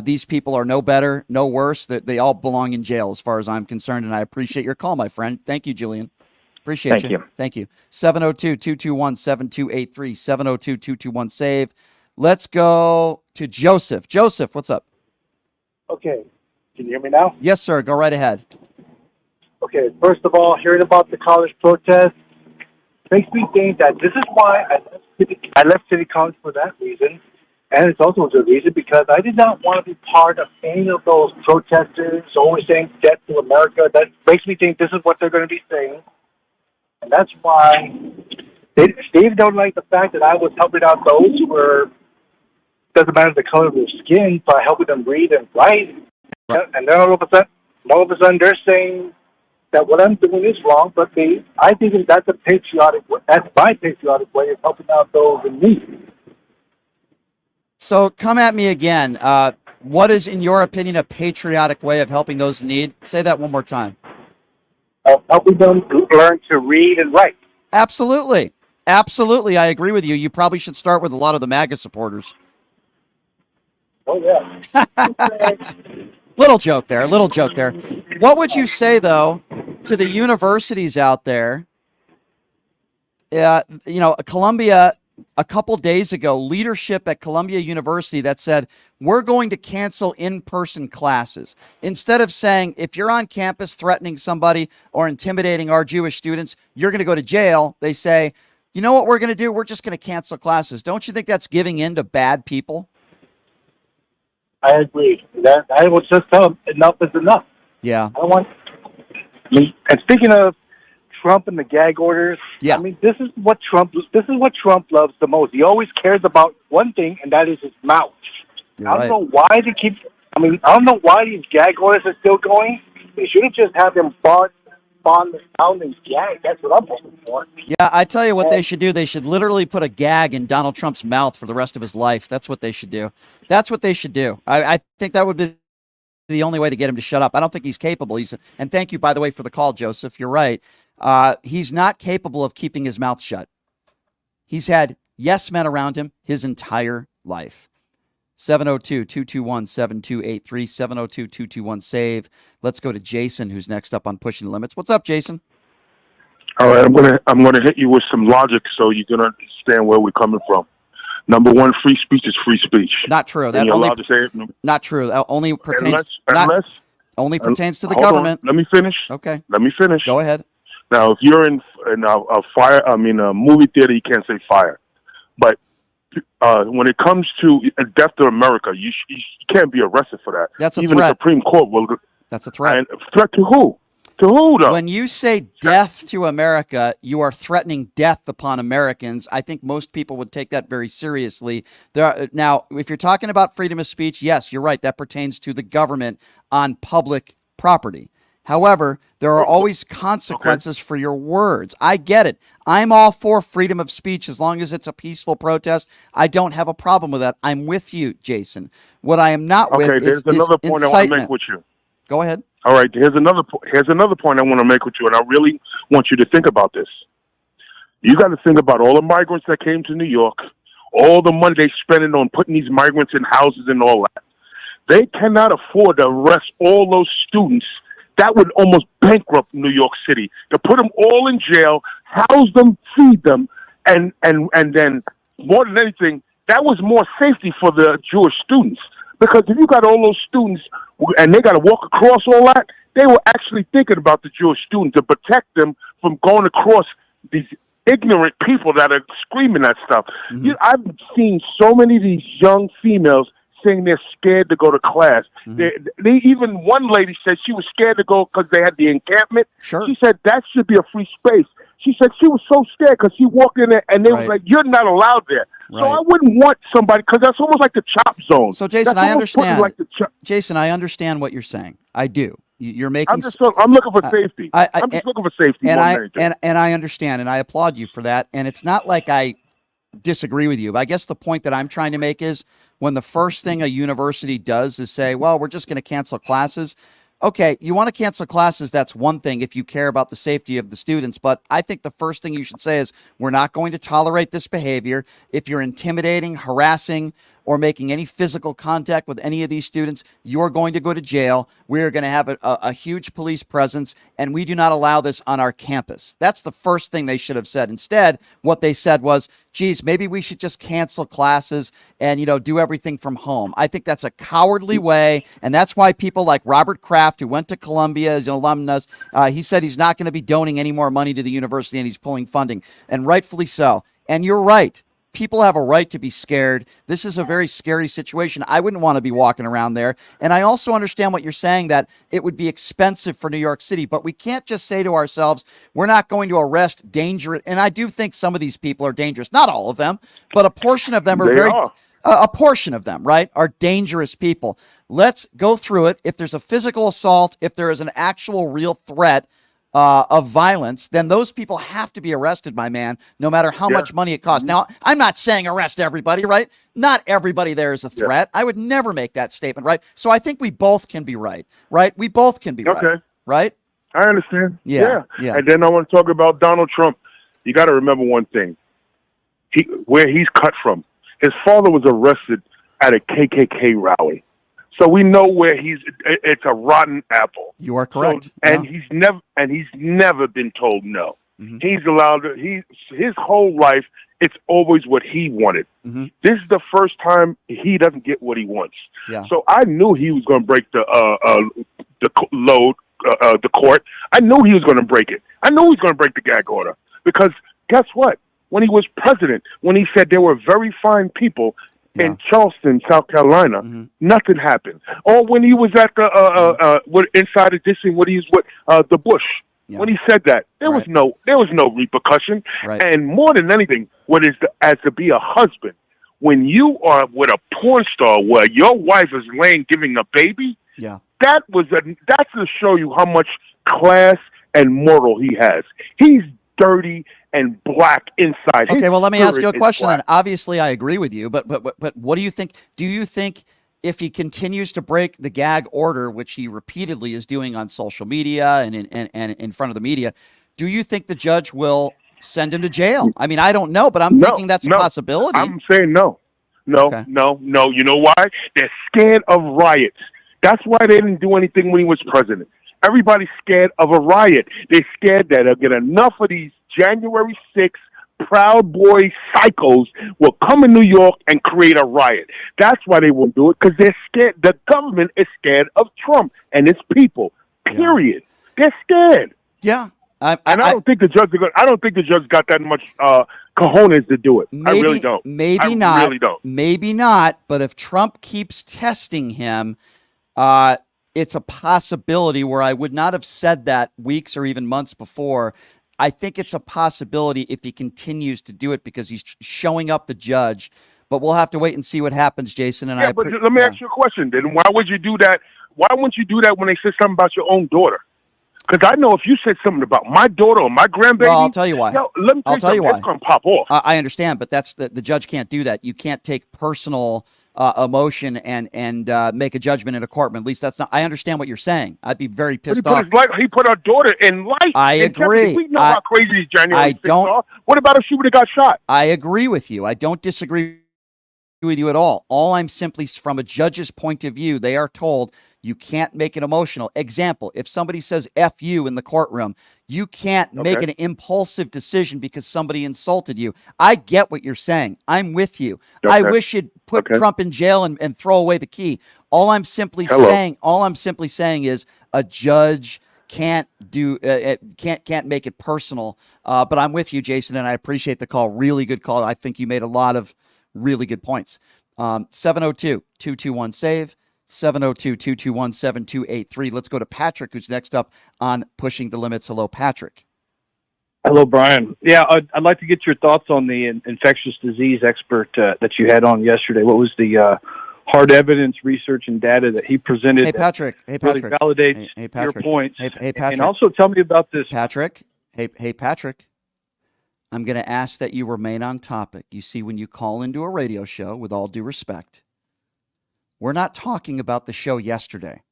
These people are no better, no worse. They all belong in jail as far as I'm concerned, and I appreciate your call, my friend. Thank you, Julian. Appreciate you. Thank you. 702-221-7283, 702-221-SAVE. Let's go to Joseph. Joseph, what's up? Okay. Can you hear me now? Yes, sir. Go right ahead. Okay. First of all, hearing about the college protest makes me think that this is why I left City College for that reason. And it's also a reason because I did not want to be part of any of those protesters always saying death to America. That makes me think this is what they're going to be saying. And that's why they don't like the fact that I was helping out those who were, doesn't matter the color of their skin, by helping them read and write. And then all of a sudden they're saying that what I'm doing is wrong, but I think that's my patriotic way of helping out those in need. So come at me again. What is, in your opinion, a patriotic way of helping those in need? Say that one more time. Helping them learn to read and write. Absolutely. Absolutely. I agree with you. You probably should start with a lot of the MAGA supporters. Oh, yeah. Little joke there. What would you say, though, to the universities out there? Columbia, a couple days ago, leadership at Columbia University that said, we're going to cancel in-person classes. Instead of saying, if you're on campus threatening somebody or intimidating our Jewish students, you're going to go to jail, they say, you know what we're going to do? We're just going to cancel classes. Don't you think that's giving in to bad people? I agree. I was just tell them enough is enough. Yeah. And speaking of Trump and the gag orders, I mean, this is what Trump loves the most. He always cares about one thing, and that is his mouth. I don't know why these gag orders are still going. They should have just had them bond and gag. That's what I'm hoping for. Yeah, I tell you what they should do. They should literally put a gag in Donald Trump's mouth for the rest of his life. That's what they should do. I think that would be the only way to get him to shut up. I don't think he's capable. And thank you, by the way, for the call, Joseph. You're right. He's not capable of keeping his mouth shut. He's had yes men around him his entire life. 702-221-7283, 702-221-SAVE. Let's go to Jason, who's next up on Pushing the Limits. What's up, Jason? All right, I'm gonna hit you with some logic so you're gonna understand where we're coming from. Number one, free speech is free speech. Not true. That you're allowed to say it. Not true. That only pertains. Only pertains to the hold government. On. Let me finish. Okay. Let me finish. Go ahead. Now, if you're in a movie theater, you can't say fire. But when it comes to death to America, you can't be arrested for that. That's a Even threat. the Supreme Court will. That's a threat. And threat to who? To who, though? When you say death to America, you are threatening death upon Americans. I think most people would take that very seriously. Now, if you're talking about freedom of speech, yes, you're right. That pertains to the government on public property. However, there are always consequences for your words. I get it. I'm all for freedom of speech as long as it's a peaceful protest. I don't have a problem with that. I'm with you, Jason. What I am not with there's is another point I want to make with you. Go ahead. All right, here's another point I want to make with you, and I really want you to think about this. You got to think about all the migrants that came to New York, all the money they spending on putting these migrants in houses and all that. They cannot afford to arrest all those students. That would almost bankrupt New York City. To put them all in jail, house them, feed them, and then more than anything, that was more safety for the Jewish students. Because if you got all those students and they got to walk across all that, they were actually thinking about the Jewish students to protect them from going across these ignorant people that are screaming that stuff. Mm-hmm. I've seen so many of these young females saying they're scared to go to class. Mm-hmm. They even one lady said she was scared to go because they had the encampment. Sure. She said that should be a free space. She said she was so scared because she walked in there and they was like, "You're not allowed there." Right. So I wouldn't want somebody because that's almost like the chop zone. So, Jason, That's I almost putting understand. like the Jason, I understand what you're saying. I do. You're making. I'm looking for safety. I'm just looking for safety. And more than anything. and I understand, and I applaud you for that. And it's not like I disagree with you. But I guess the point that I'm trying to make is when the first thing a university does is say, "Well, we're just going to cancel classes." Okay, you want to cancel classes, that's one thing if you care about the safety of the students. But I think the first thing you should say is we're not going to tolerate this behavior. If you're intimidating, harassing, or making any physical contact with any of these students, you're going to go to jail. We're going to have a huge police presence, and we do not allow this on our campus. That's the first thing they should have said. Instead, what they said was, geez, maybe we should just cancel classes and, do everything from home. I think that's a cowardly way, and that's why people like Robert Kraft, who went to Columbia as an alumnus, he said he's not going to be donating any more money to the university, and he's pulling funding, and rightfully so. And you're right. People have a right to be scared. This is a very scary situation. I wouldn't want to be walking around there. And I also understand what you're saying, that it would be expensive for New York City, but we can't just say to ourselves, we're not going to arrest dangerous. And I do think some of these people are dangerous. Not all of them, but a portion of them are a portion of them, right, are dangerous people. Let's go through it. If there's a physical assault, if there is an actual real threat of violence, then those people have to be arrested, my man, no matter how much money it costs. Now, I'm not saying arrest everybody, right? Not everybody there is a threat. I would never make that statement, right? So I think we both can be right? We both can be right? I understand. Yeah. And then I want to talk about Donald Trump. You got to remember one thing. Where he's cut from. His father was arrested at a KKK rally. So we know where it's a rotten apple. You are correct. So, and he's never been told no. Mm-hmm. He's allowed his whole life, it's always what he wanted. Mm-hmm. This is the first time he doesn't get what he wants. Yeah. So I knew he was going to break the court. I knew he was going to break it. I knew he was going to break the gag order because guess what? When he was president, when he said there were very fine people in Charleston, South Carolina, nothing happened. Or when he was at the inside edition, when he was with the Bush, when he said that, there was no repercussion. Right. And more than anything, as to be a husband, when you are with a porn star where your wife is giving a baby, that's to show you how much class and moral he has. He's dirty and black inside. Okay, well, let me ask you a question then. Black. Obviously, I agree with you, but what do you think? Do you think if he continues to break the gag order, which he repeatedly is doing on social media and in front of the media, do you think the judge will send him to jail? I mean, I don't know, but I'm thinking that's a possibility. I'm saying no. No. You know why? They're scared of riots. That's why they didn't do anything when he was president. Everybody's scared of a riot. They're scared that they'll get enough of these January 6th Proud Boy psychos will come in New York and create a riot. That's why they won't do it, because they're scared. The government is scared of Trump and its people. Period. They're scared. Yeah. I don't think the judge. I don't think the judge got that much cojones to do it. Maybe, I really don't. Maybe I not. Really don't. Maybe not. But if Trump keeps testing him, it's a possibility where I would not have said that weeks or even months before. I think it's a possibility if he continues to do it because he's showing up the judge. But we'll have to wait and see what happens, Jason. And but let me ask you a question. Then why would you do that? Why wouldn't you do that when they said something about your own daughter? Because I know if you said something about my daughter or my grandbaby, well, I'll tell you why. Let me tell you why. It's going to pop off. I understand, but that's the judge can't do that. You can't take personal emotion and make a judgment in a courtroom. At least that's not. I understand what you're saying. I'd be very pissed off. He put our daughter in life. I agree. We know how crazy January 6th are. What about if she would have got shot? I agree with you. I don't disagree with you at all. All I'm simply, from a judge's point of view, they are told you can't make it emotional. Example, if somebody says F you in the courtroom, you can't make an impulsive decision because somebody insulted you. I get what you're saying. I'm with you. I wish you'd put Trump in jail and throw away the key. All I'm simply saying is a judge can't make it personal. But I'm with you, Jason, and I appreciate the call. Really good call. I think you made a lot of really good points. 702-221-SAVE. 702-221-7283. Let's go to Patrick, who's next up on Pushing the Limits. Hello, Patrick. Hello, Brian. Yeah, I'd like to get your thoughts on the infectious disease expert that you had on yesterday. What was the hard evidence, research, and data that he presented? Hey, Patrick. Really validates your points. Hey, Patrick. And also tell me about this. Patrick. Hey, Patrick. I'm going to ask that you remain on topic. You see, when you call into a radio show, with all due respect, we're not talking about the show yesterday.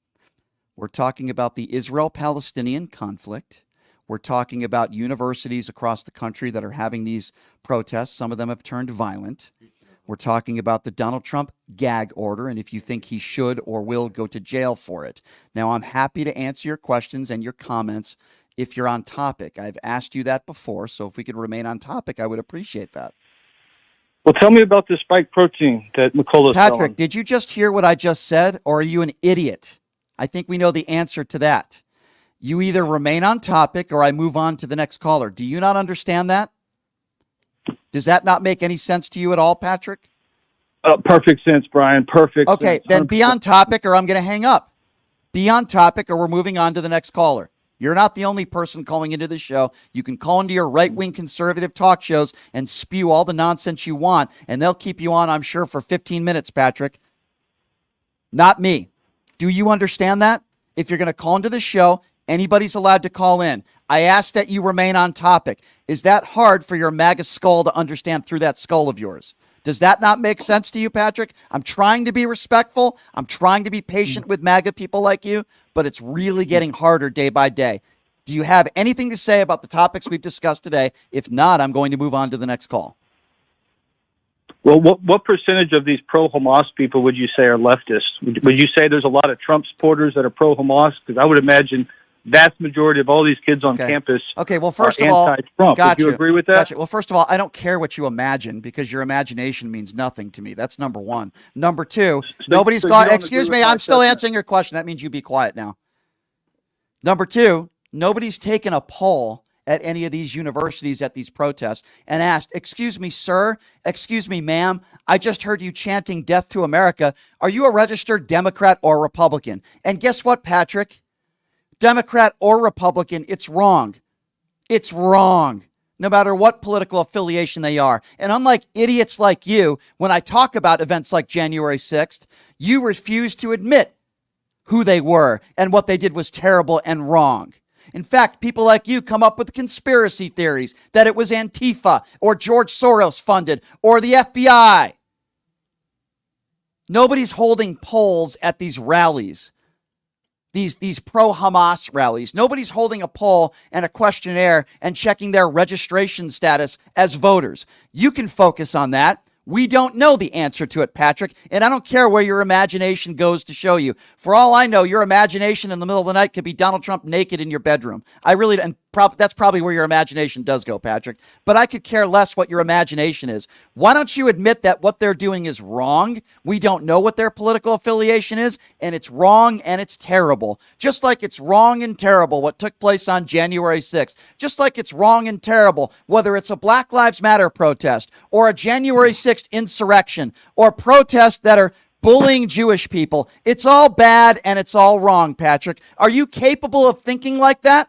We're talking about the Israel-Palestinian conflict. We're talking about universities across the country that are having these protests. Some of them have turned violent. We're talking about the Donald Trump gag order, and if you think he should or will go to jail for it. Now, I'm happy to answer your questions and your comments if you're on topic. I've asked you that before, so if we could remain on topic, I would appreciate that. Well, tell me about the spike protein that McCullough's Patrick, selling. did you just hear what I just said, or are you an idiot? I think we know the answer to that. You either remain on topic or I move on to the next caller. Do you not understand that? Does that not make any sense to you at all, Patrick? Perfect sense, Brian. Perfect. Okay, sense. then be on topic or I'm going to hang up. Be on topic or we're moving on to the next caller. You're not the only person calling into the show. You can call into your right-wing conservative talk shows and spew all the nonsense you want, and they'll keep you on, I'm sure, for 15 minutes, Patrick. Not me. Do you understand that? If you're going to call into the show, anybody's allowed to call in. I ask that you remain on topic. Is that hard for your MAGA skull to understand through that skull of yours? Does that not make sense to you, Patrick? I'm trying to be respectful. I'm trying to be patient with MAGA people like you, but it's really getting harder day by day. Do you have anything to say about the topics we've discussed today? If not, I'm going to move on to the next call. Well, what percentage of these pro-Hamas people would you say are leftists? Would you say there's a lot of Trump supporters that are pro-Hamas? Because I would imagine vast majority of all these kids on campus well, first of all, anti-Trump. Would you agree with that? Gotcha. Well, first of all, I don't care what you imagine because your imagination means nothing to me. That's number one. Number two, nobody's got. Excuse me, I'm still answering your question. That means you be quiet now. Number two, nobody's taken a poll at any of these universities at these protests and asked, excuse me, sir, excuse me, ma'am, I just heard you chanting death to America. Are you a registered Democrat or Republican? And guess what, Patrick? Democrat or Republican, it's wrong. It's wrong, no matter what political affiliation they are. And unlike idiots like you, when I talk about events like January 6th, you refuse to admit who they were and what they did was terrible and wrong. In fact, people like you come up with conspiracy theories that it was Antifa or George Soros funded or the FBI. Nobody's holding polls at these rallies. These pro-Hamas rallies. Nobody's holding a poll and a questionnaire and checking their registration status as voters. You can focus on that. We don't know the answer to it, Patrick, and I don't care where your imagination goes to show you. For all I know, your imagination in the middle of the night could be Donald Trump naked in your bedroom. I really, and that's probably where your imagination does go, Patrick. But I could care less what your imagination is. Why don't you admit that what they're doing is wrong? We don't know what their political affiliation is, and it's wrong and it's terrible. Just like it's wrong and terrible what took place on January 6th. Just like it's wrong and terrible whether it's a Black Lives Matter protest or a January 6th insurrection or protests that are bullying Jewish people. It's all bad and it's all wrong, Patrick. Are you capable of thinking like that?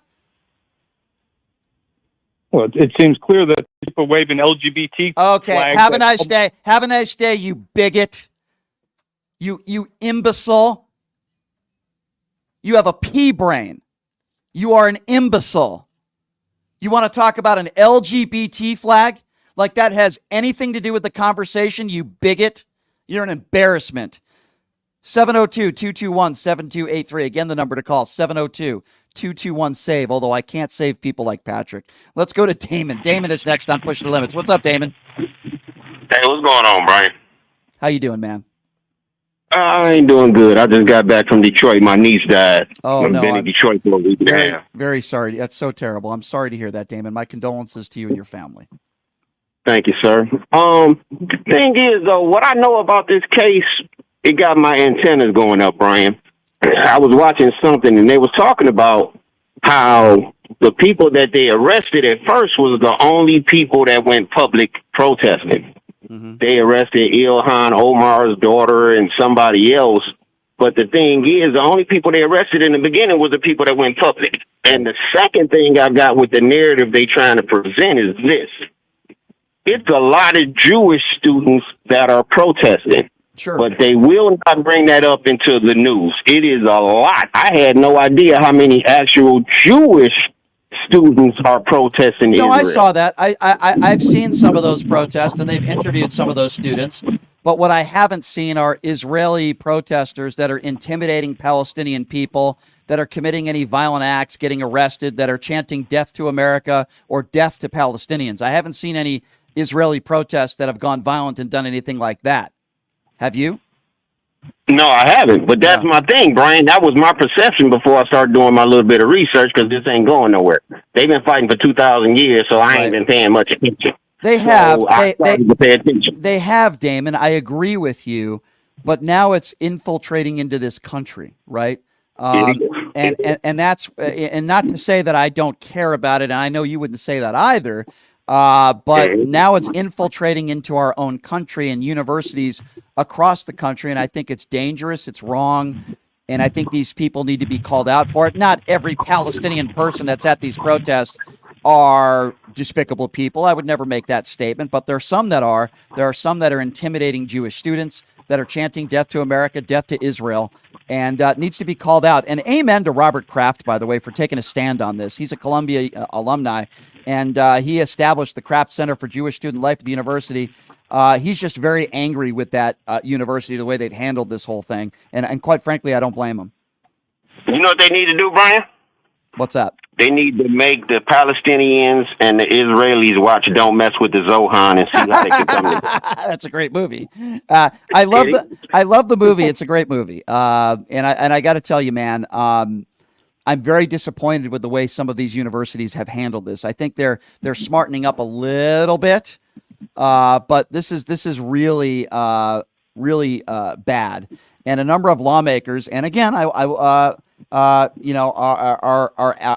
Well, it seems clear that people waving LGBT Okay, flags. have a nice day. Have a nice day, you bigot. You imbecile. You have a pea brain. You are an imbecile. You want to talk about an LGBT flag? Like that has anything to do with the conversation, you bigot? You're an embarrassment. 702-221-7283. Again, the number to call, 702-221-SAVE, although I can't save people like Patrick. Let's go to Damon. Damon is next on Pushing the Limits. What's up, Damon? Hey, what's going on, Brian? How you doing, man? I ain't doing good. I just got back from Detroit. My niece died. Oh, I've no. been in Detroit for a week and a half. Very sorry. That's so terrible. I'm sorry to hear that, Damon. My condolences to you and your family. Thank you, sir. The thing is, though, what I know about this case, it got my antennas going up, Brian. I was watching something, and they was talking about how the people that they arrested at first was the only people that went public protesting. Mm-hmm. They arrested Ilhan Omar's daughter and somebody else. But the thing is, the only people they arrested in the beginning was the people that went public. And the second thing I got with the narrative they trying to present is this. It's a lot of Jewish students that are protesting. Sure. But they will not bring that up into the news. It is a lot. I had no idea how many actual Jewish students are protesting No, Israel. I saw that. I've seen some of those protests, and they've interviewed some of those students. But what I haven't seen are Israeli protesters that are intimidating Palestinian people, that are committing any violent acts, getting arrested, that are chanting death to America or death to Palestinians. I haven't seen any Israeli protests that have gone violent and done anything like that. Have you? No, I haven't. But that's my thing, Brian. That was my perception before I started doing my little bit of research, because this ain't going nowhere. They've been fighting for 2,000 years, so I ain't been paying much attention. They have. So I started to pay attention. They have, Damon. I agree with you. But now it's infiltrating into this country, right? And that's and not to say that I don't care about it, and I know you wouldn't say that either. But now it's infiltrating into our own country and universities across the country, and I think it's dangerous. It's wrong, and I think these people need to be called out for it. Not every Palestinian person that's at these protests are despicable people. I would never make that statement, but there are some that are. There are some that are intimidating Jewish students, that are chanting death to America, death to Israel, and needs to be called out. And amen to Robert Kraft, by the way, for taking a stand on this. He's a Columbia alumni, and he established the Kraft Center for Jewish Student Life at the university. He's just very angry with that university, the way they've handled this whole thing. And quite frankly, I don't blame him. You know what they need to do, Brian? What's that? They need to make the Palestinians and the Israelis watch Don't Mess with the Zohan and see how they can come together. That's a great movie. I love the movie. It's a great movie. And I got to tell you, man, I'm very disappointed with the way some of these universities have handled this. I think they're smartening up a little bit, but this is really bad. And a number of lawmakers, and again, I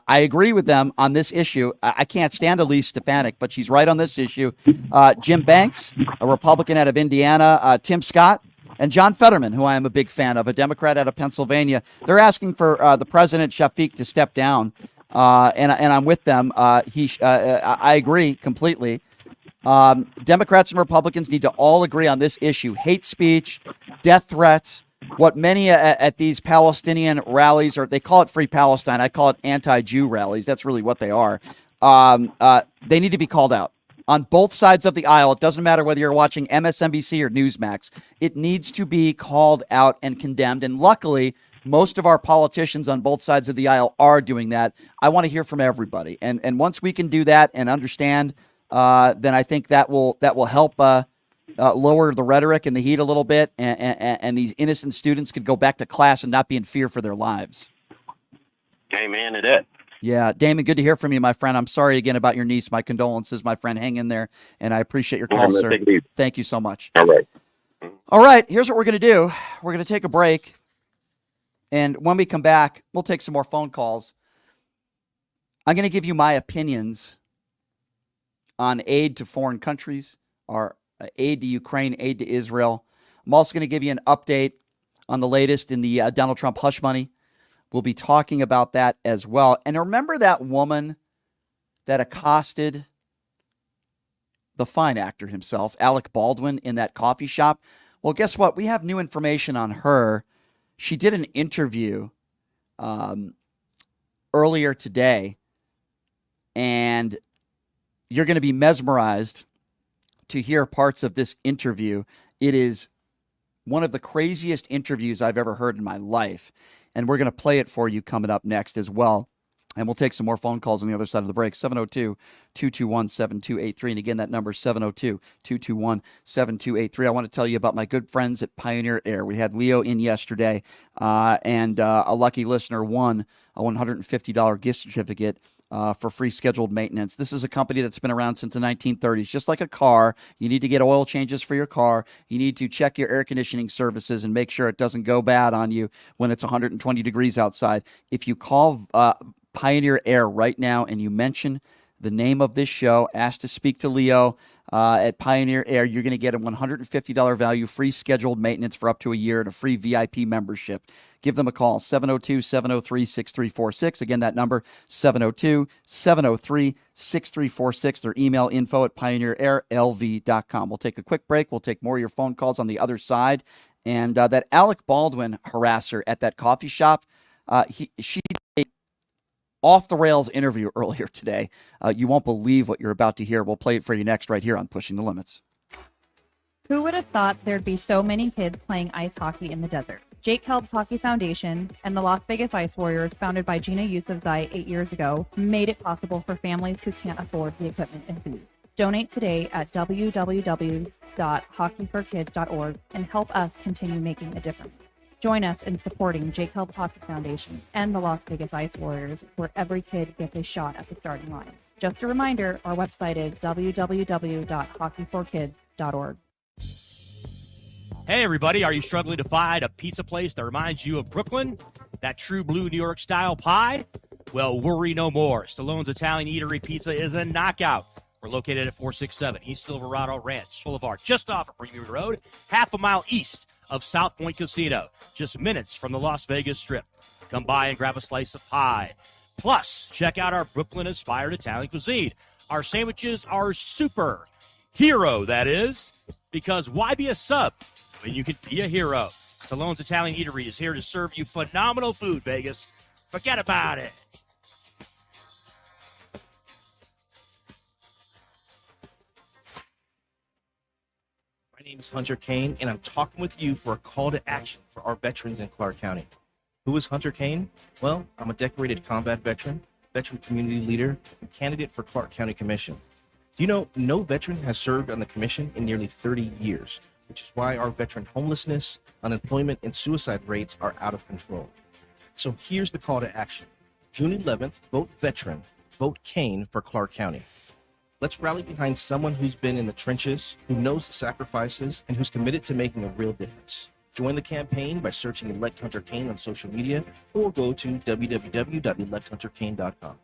agree with them on this issue. I can't stand Elise Stefanik, but she's right on this issue. Jim Banks, a Republican out of Indiana, Tim Scott, and John Fetterman, who I am a big fan of, a Democrat out of Pennsylvania. They're asking for the president, Shafiq, to step down, and I'm with them. I agree completely. Democrats and Republicans need to all agree on this issue: hate speech, death threats. What many at these Palestinian rallies, or they call it Free Palestine, I call it anti-Jew rallies. That's really what they are. They need to be called out on both sides of the aisle. It doesn't matter whether you're watching MSNBC or Newsmax. It needs to be called out and condemned. And luckily, most of our politicians on both sides of the aisle are doing that. I want to hear from everybody. And once we can do that and understand, then I think that will help lower the rhetoric and the heat a little bit, and these innocent students could go back to class and not be in fear for their lives. Amen to that. Yeah, Damon, good to hear from you, my friend. I'm sorry again about your niece. My condolences, my friend. Hang in there, and I appreciate your call, sir. Thank you so much. All right. All right, here's what we're going to do. We're going to take a break, and when we come back, we'll take some more phone calls. I'm going to give you my opinions on aid to foreign countries, or aid to Ukraine, aid to Israel. I'm also going to give you an update on the latest in the Donald Trump hush money. We'll be talking about that as well. And remember that woman that accosted the fine actor himself, Alec Baldwin, in that coffee shop? Well, guess what? We have new information on her. She did an interview earlier today, and you're going to be mesmerized to hear parts of this interview. It is one of the craziest interviews I've ever heard in my life. And we're going to play it for you coming up next as well. And we'll take some more phone calls on the other side of the break. 702-221-7283. And again, that number is 702-221-7283. I want to tell you about my good friends at Pioneer Air. We had Leo in yesterday, and a lucky listener won a $150 gift certificate for free scheduled maintenance. This is a company that's been around since the 1930s. Just like a car, you need to get oil changes for your car. You need to check your air conditioning services and make sure it doesn't go bad on you when it's 120 degrees outside. If you call Pioneer Air right now and you mention the name of this show, ask to speak to Leo at Pioneer Air, you're going to get a $150 value, free scheduled maintenance for up to a year, and a free VIP membership. Give them a call, 702-703-6346. Again, that number, 702-703-6346. Their email, info@pioneerairlv.com. We'll take a quick break. We'll take more of your phone calls on the other side. And that Alec Baldwin harasser at that coffee shop, she did a off-the-rails interview earlier today. You won't believe what you're about to hear. We'll play it for you next right here on Pushing the Limits. Who would have thought there'd be so many kids playing ice hockey in the desert? Jake Helb's Hockey Foundation and the Las Vegas Ice Warriors, founded by Gina Yusufzai 8 years ago, made it possible for families who can't afford the equipment and food. Donate today at www.hockeyforkids.org and help us continue making a difference. Join us in supporting Jake Helb's Hockey Foundation and the Las Vegas Ice Warriors, where every kid gets a shot at the starting line. Just a reminder, our website is www.hockeyforkids.org. Hey, everybody, are you struggling to find a pizza place that reminds you of Brooklyn? That true blue New York style pie? Well, worry no more. Stallone's Italian Eatery Pizza is a knockout. We're located at 467 East Silverado Ranch Boulevard, just off of Premium Road, half a mile east of South Point Casino, just minutes from the Las Vegas Strip. Come by and grab a slice of pie. Plus, check out our Brooklyn-inspired Italian cuisine. Our sandwiches are super. Hero, that is. Because why be a sub when you can be a hero? Stallone's Italian Eatery is here to serve you phenomenal food, Vegas. Forget about it. My name is Hunter Kane, and I'm talking with you for a call to action for our veterans in Clark County. Who is Hunter Kane? Well, I'm a decorated combat veteran, veteran community leader, and candidate for Clark County Commission. Do you know no veteran has served on the commission in nearly 30 years, which is why our veteran homelessness, unemployment, and suicide rates are out of control. So here's the call to action. June 11th, vote veteran, vote Kane for Clark County. Let's rally behind someone who's been in the trenches, who knows the sacrifices, and who's committed to making a real difference. Join the campaign by searching Elect Hunter Kane on social media, or go to www.electhunterkane.com.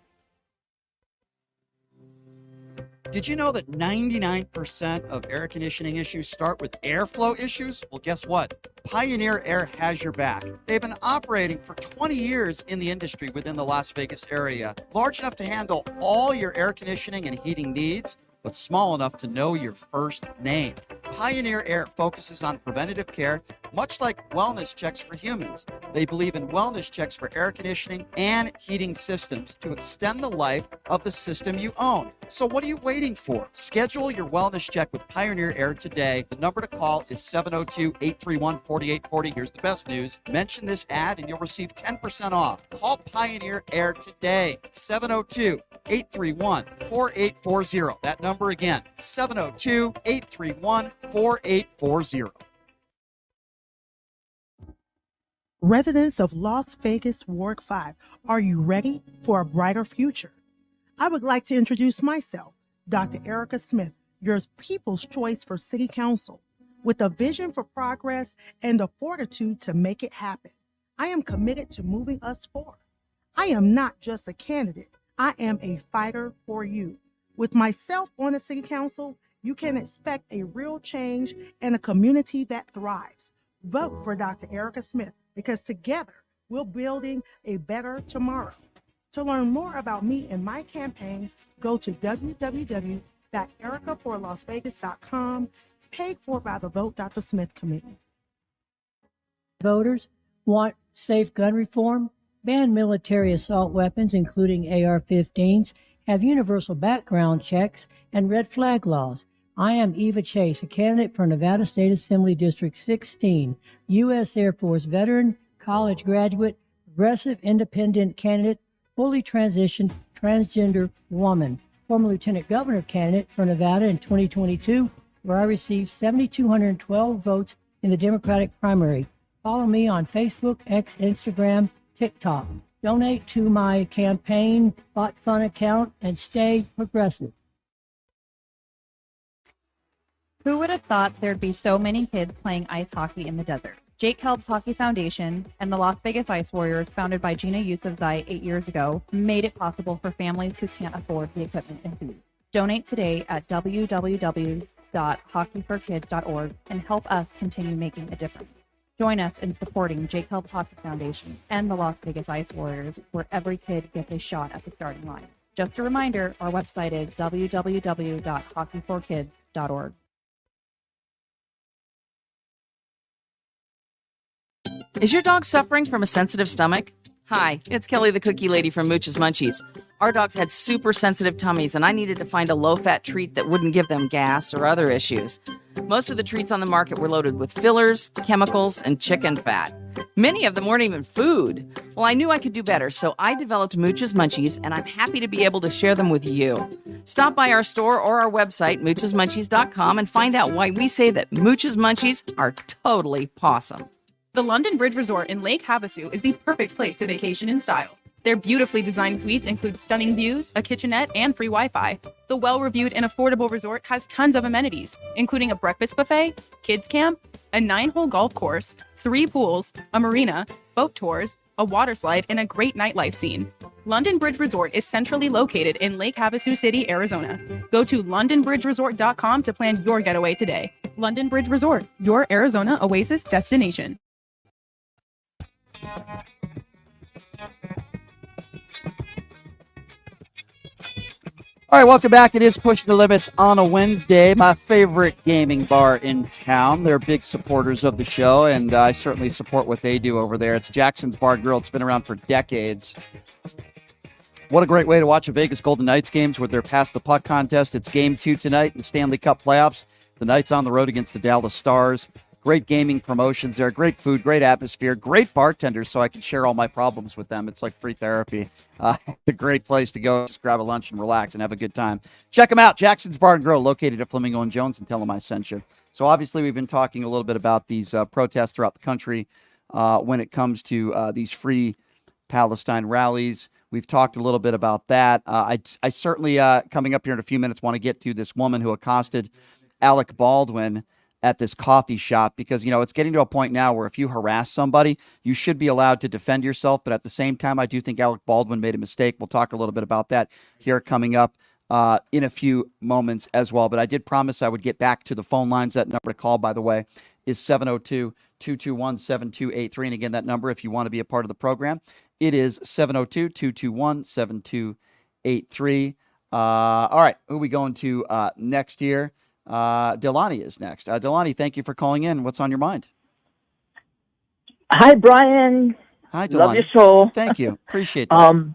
Did you know that 99% of air conditioning issues start with airflow issues? Well, guess what? Pioneer Air has your back. They've been operating for 20 years in the industry within the Las Vegas area, large enough to handle all your air conditioning and heating needs, but small enough to know your first name. Pioneer Air focuses on preventative care, much like wellness checks for humans. They believe in wellness checks for air conditioning and heating systems to extend the life of the system you own. So what are you waiting for? Schedule your wellness check with Pioneer Air today. The number to call is 702-831-4840. Here's the best news. Mention this ad and you'll receive 10% off. Call Pioneer Air today. 702-831-4840. That number again, 702-831-4840. Residents of Las Vegas Ward 5, are you ready for a brighter future? I would like to introduce myself, Dr. Erica Smith, your people's choice for City Council. With a vision for progress and the fortitude to make it happen, I am committed to moving us forward. I am not just a candidate, I am a fighter for you. With myself on the City Council, you can expect a real change and a community that thrives. Vote for Dr. Erica Smith because together we're building a better tomorrow. To learn more about me and my campaign, go to www.ericaforlasvegas.com, paid for by the Vote Dr. Smith Committee. Voters want safe gun reform, ban military assault weapons, including AR-15s, have universal background checks, and red flag laws. I am Eva Chase, a candidate for Nevada State Assembly District 16, U.S. Air Force veteran, college graduate, progressive independent candidate, fully transitioned transgender woman, former lieutenant governor candidate for Nevada in 2022, where I received 7,212 votes in the Democratic primary. Follow me on Facebook, X, Instagram, TikTok. Donate to my campaign bot fun account and stay progressive. Who would have thought there'd be so many kids playing ice hockey in the desert? Jake Helb's Hockey Foundation and the Las Vegas Ice Warriors, founded by Gina Yusufzai 8 years ago, made it possible for families who can't afford the equipment and food. Donate today at www.hockeyforkids.org and help us continue making a difference. Join us in supporting Jake Helb's Hockey Foundation and the Las Vegas Ice Warriors, where every kid gets a shot at the starting line. Just a reminder, our website is www.hockeyforkids.org. Is your dog suffering from a sensitive stomach? Hi, it's Kelly the Cookie Lady from Mooch's Munchies. Our dogs had super sensitive tummies, and I needed to find a low-fat treat that wouldn't give them gas or other issues. Most of the treats on the market were loaded with fillers, chemicals, and chicken fat. Many of them weren't even food. Well, I knew I could do better, so I developed Mooch's Munchies, and I'm happy to be able to share them with you. Stop by our store or our website, moochesmunchies.com, and find out why we say that Mooch's Munchies are totally pawsome. The London Bridge Resort in Lake Havasu is the perfect place to vacation in style. Their beautifully designed suites include stunning views, a kitchenette, and free Wi-Fi. The well-reviewed and affordable resort has tons of amenities, including a breakfast buffet, kids camp, a 9-hole golf course, 3 pools, a marina, boat tours, a water slide, and a great nightlife scene. London Bridge Resort is centrally located in Lake Havasu City, Arizona. Go to londonbridgeresort.com to plan your getaway today. London Bridge Resort, your Arizona oasis destination. All right, welcome back. It is Pushing the Limits on a Wednesday, my favorite gaming bar in town. They're big supporters of the show, and I certainly support what they do over there. It's Jackson's Bar Grill. It's been around for decades. What a great way to watch a Vegas Golden Knights games with their Pass the Puck contest. It's Game 2 tonight in the Stanley Cup playoffs. The Knights on the road against the Dallas Stars. Great gaming promotions there, great food, great atmosphere, great bartenders, so I can share all my problems with them. It's like free therapy. It's a great place to go. Just grab a lunch and relax and have a good time. Check them out, Jackson's Bar and Grill, located at Flamingo and Jones, and tell them I sent you. So obviously we've been talking a little bit about these protests throughout the country when it comes to these free Palestine rallies. We've talked a little bit about that. I certainly, coming up here in a few minutes, want to get to this woman who accosted Alec Baldwin at this coffee shop, because, you know, it's getting to a point now where if you harass somebody, you should be allowed to defend yourself. But at the same time, I do think Alec Baldwin made a mistake. We'll talk a little bit about that here coming up in a few moments as well. But I did promise I would get back to the phone lines. That number to call, by the way, is 702-221-7283. And again, that number, if you want to be a part of the program, it is 702-221-7283. All right, who are we going to next here? Delani is next. Delani, thank you for calling in. What's on your mind? Hi, Brian. Hi, Delani. Love your show. Thank you. Appreciate that.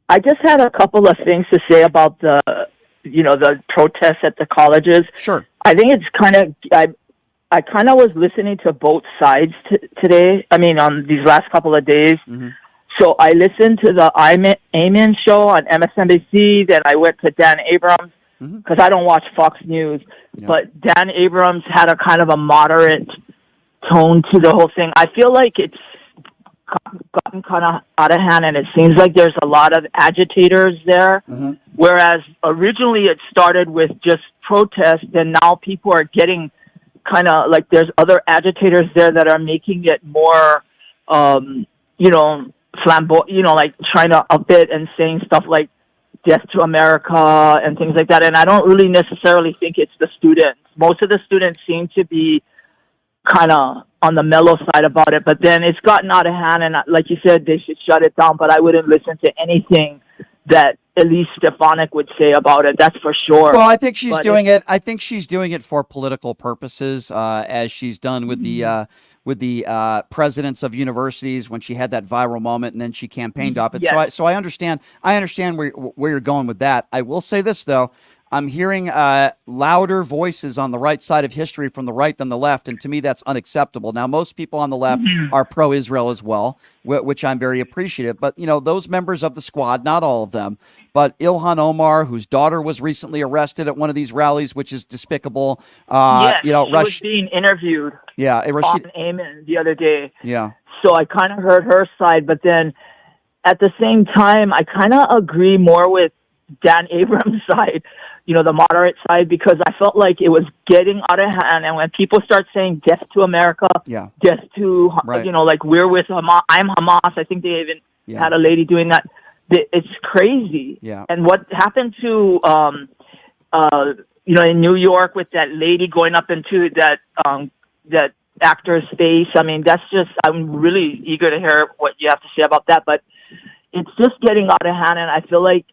I just had a couple of things to say about the protests at the colleges. Sure. I think it's kind of, I kind of was listening to both sides today. I mean, on these last couple of days. Mm-hmm. So I listened to the Amen show on MSNBC. Then I went to Dan Abrams, because I don't watch Fox News. Yeah. But Dan Abrams had a kind of a moderate tone to the whole thing. I feel like gotten kind of out of hand, and it seems like there's a lot of agitators there. Mm-hmm. Whereas originally it started with just protest, and now people are getting kind of like there's other agitators there that are making it more, flamboyant, like trying to up it and saying stuff like "Death to America" and things like that. And I don't really necessarily think it's the students. Most of the students seem to be kind of on the mellow side about it, but then it's gotten out of hand, and like you said, they should shut it down, but I wouldn't listen to anything that Elise Stefanik would say about it. That's for sure. Well, I think she's doing it. I think she's doing it for political purposes, as she's done with the presidents of universities when she had that viral moment, and then she campaigned off it. Yes. So I understand. I understand where you're going with that. I will say this though. I'm hearing louder voices on the right side of history from the right than the left, and to me, that's unacceptable. Now, most people on the left are pro-Israel as well, which I'm very appreciative. But, those members of the squad, not all of them, but Ilhan Omar, whose daughter was recently arrested at one of these rallies, which is despicable. She was being interviewed on Amen the other day. Yeah. So I kind of heard her side, but then at the same time, I kind of agree more with Dan Abrams' side, the moderate side, because I felt like it was getting out of hand. And when people start saying "death to America," death to, like we're with Hamas, I'm Hamas. I think they even had a lady doing that. It's crazy. Yeah. And what happened to, in New York with that lady going up into that actor's face? I mean, that's just, I'm really eager to hear what you have to say about that. But it's just getting out of hand, and I feel like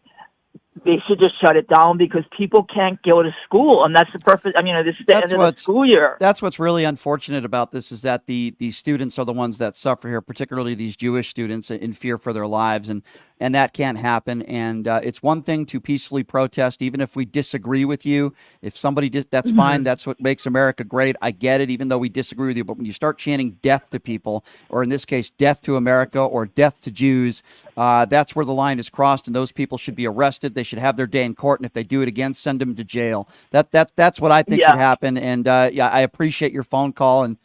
they should just shut it down because people can't go to school, and that's the purpose. I mean, this is the end of the school year. That's what's really unfortunate about this is that the students are the ones that suffer here, particularly these Jewish students in fear for their lives, and that can't happen. And it's one thing to peacefully protest, even if we disagree with you. If somebody that's fine. That's what makes America great. I get it, even though we disagree with you. But when you start chanting death to people, or in this case, death to America or death to Jews, that's where the line is crossed, and those people should be arrested. They should have their day in court, and if they do it again, send them to jail. That's what I think should happen. And I appreciate your phone call, and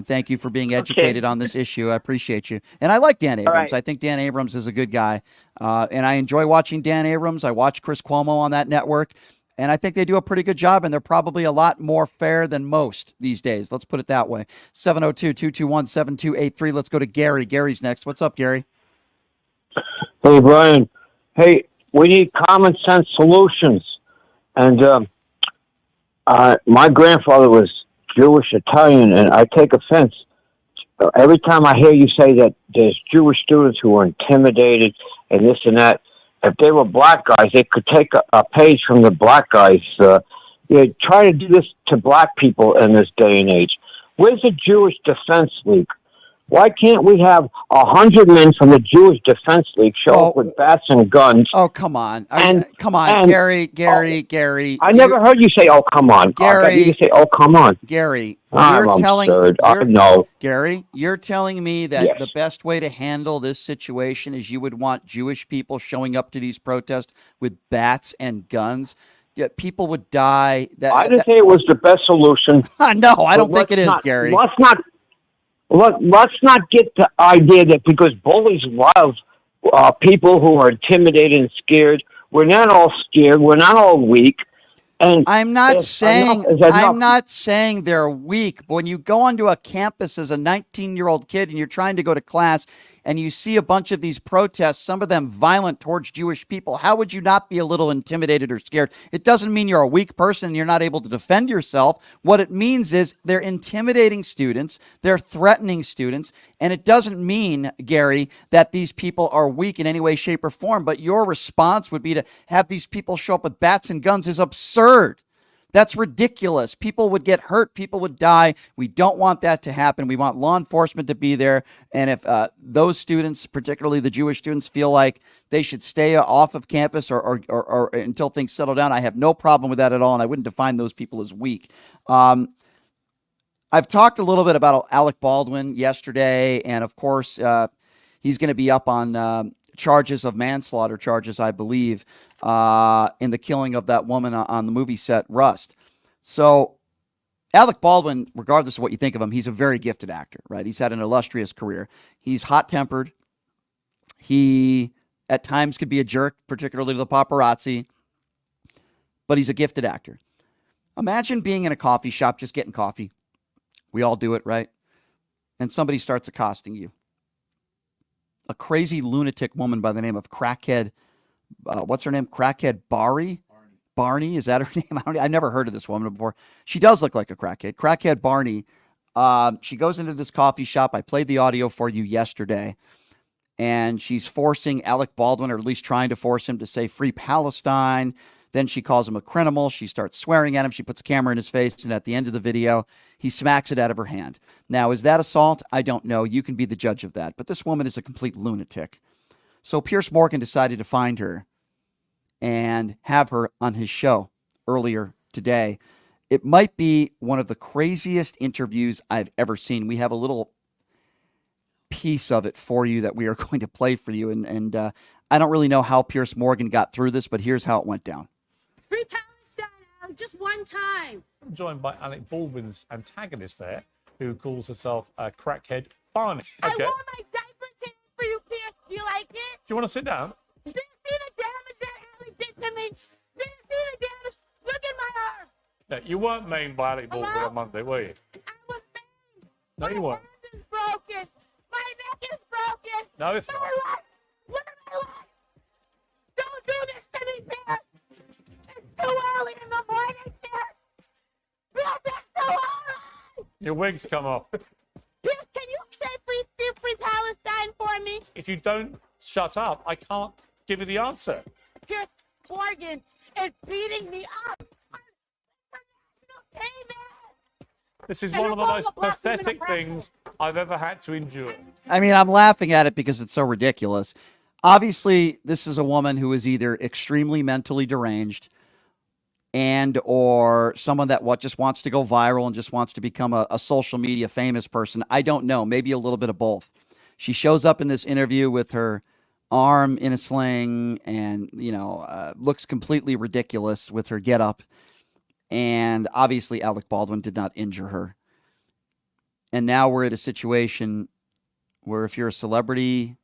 thank you for being educated on this issue. I appreciate you. And I like Dan Abrams. Right. I think Dan Abrams is a good guy. And I enjoy watching Dan Abrams. I watch Chris Cuomo on that network. And I think they do a pretty good job. And they're probably a lot more fair than most these days. Let's put it that way. 702-221-7283. Let's go to Gary. Gary's next. What's up, Gary? Hey, Brian. Hey, we need common sense solutions. And my grandfather was Jewish Italian, and I take offense every time I hear you say that there's Jewish students who are intimidated and this and that. If they were black guys, they could take a page from the black guys. Try to do this to black people in this day and age. Where's the Jewish Defense League? Why can't we have 100 men from the Jewish Defense League show up with bats and guns? Oh, come on. Come on, and- Gary. I never heard you say, "Oh, come on." Gary. You say, "Oh, come on." Gary, I'm absurd. I know. Gary, you're telling me that the best way to handle this situation is you would want Jewish people showing up to these protests with bats and guns? Yeah, people would die. I didn't say it was the best solution. No, I don't think it is, not, Gary. Let's not get the idea that because bullies love people who are intimidated and scared. We're not all scared. We're not all weak. And I'm not saying enough. I'm not saying they're weak. But when you go onto a campus as a 19-year-old kid and you're trying to go to class and you see a bunch of these protests, some of them violent towards Jewish people, how would you not be a little intimidated or scared? It doesn't mean you're a weak person and you're not able to defend yourself. What it means is they're intimidating students, they're threatening students, and it doesn't mean, Gary, that these people are weak in any way, shape, or form. But your response would be to have these people show up with bats and guns is absurd. That's ridiculous. People would get hurt. People would die. We don't want that to happen. We want law enforcement to be there. And if those students, particularly the Jewish students, feel like they should stay off of campus or until things settle down, I have no problem with that at all. And I wouldn't define those people as weak. I've talked a little bit about Alec Baldwin yesterday. And of course, he's going to be up on charges of manslaughter charges, I believe, in the killing of that woman on the movie set Rust. So Alec Baldwin, regardless of what you think of him, he's a very gifted actor, right? He's had an illustrious career. He's hot-tempered. He, at times, could be a jerk, particularly to the paparazzi, but he's a gifted actor. Imagine being in a coffee shop, just getting coffee. We all do it, right? And somebody starts accosting you. A crazy lunatic woman by the name of Crackhead, what's her name? Crackhead Barney, is that her name? I've never heard of this woman before. She does look like a crackhead. Crackhead Barney. She goes into this coffee shop. I played the audio for you yesterday. And she's forcing Alec Baldwin, or at least trying to force him to say Free Palestine. Then she calls him a criminal. She starts swearing at him. She puts a camera in his face. And at the end of the video, he smacks it out of her hand. Now, is that assault? I don't know. You can be the judge of that. But this woman is a complete lunatic. So Piers Morgan decided to find her and have her on his show earlier today. It might be one of the craziest interviews I've ever seen. We have a little piece of it for you that we are going to play for you. And I don't really know how Piers Morgan got through this, but here's how it went down. Free Palestine, just one time. I'm joined by Alec Baldwin's antagonist there, who calls herself a crackhead Barney. Okay. I wore my diaper today for you, Pierce. Do you like it? Do you want to sit down? Do you see the damage that Alec did to me? Do you see the damage? Look at my arm. No, you weren't maimed by Alec Baldwin on Monday, were you? I was maimed. No, you weren't. My hand is broken. My neck is broken. No, it's not. My life. Look at my life. Don't do this to me, Pierce. It's too early in the morning, Pierce. Pierce, it's too early. Your wig's come off. Pierce, can you say free Palestine for me? If you don't shut up, I can't give you the answer. Pierce Morgan is beating me up on international TV. This is And one of the you're most calling a black woman pathetic a crackhead. things I've ever had to endure. I mean, I'm laughing at it because it's so ridiculous. Obviously, this is a woman who is either extremely mentally deranged and or someone that just wants to go viral and just wants to become a social media famous person. I don't know. Maybe a little bit of both. She shows up in this interview with her arm in a sling and, looks completely ridiculous with her getup. And obviously, Alec Baldwin did not injure her. And now we're at a situation where if you're a celebrity,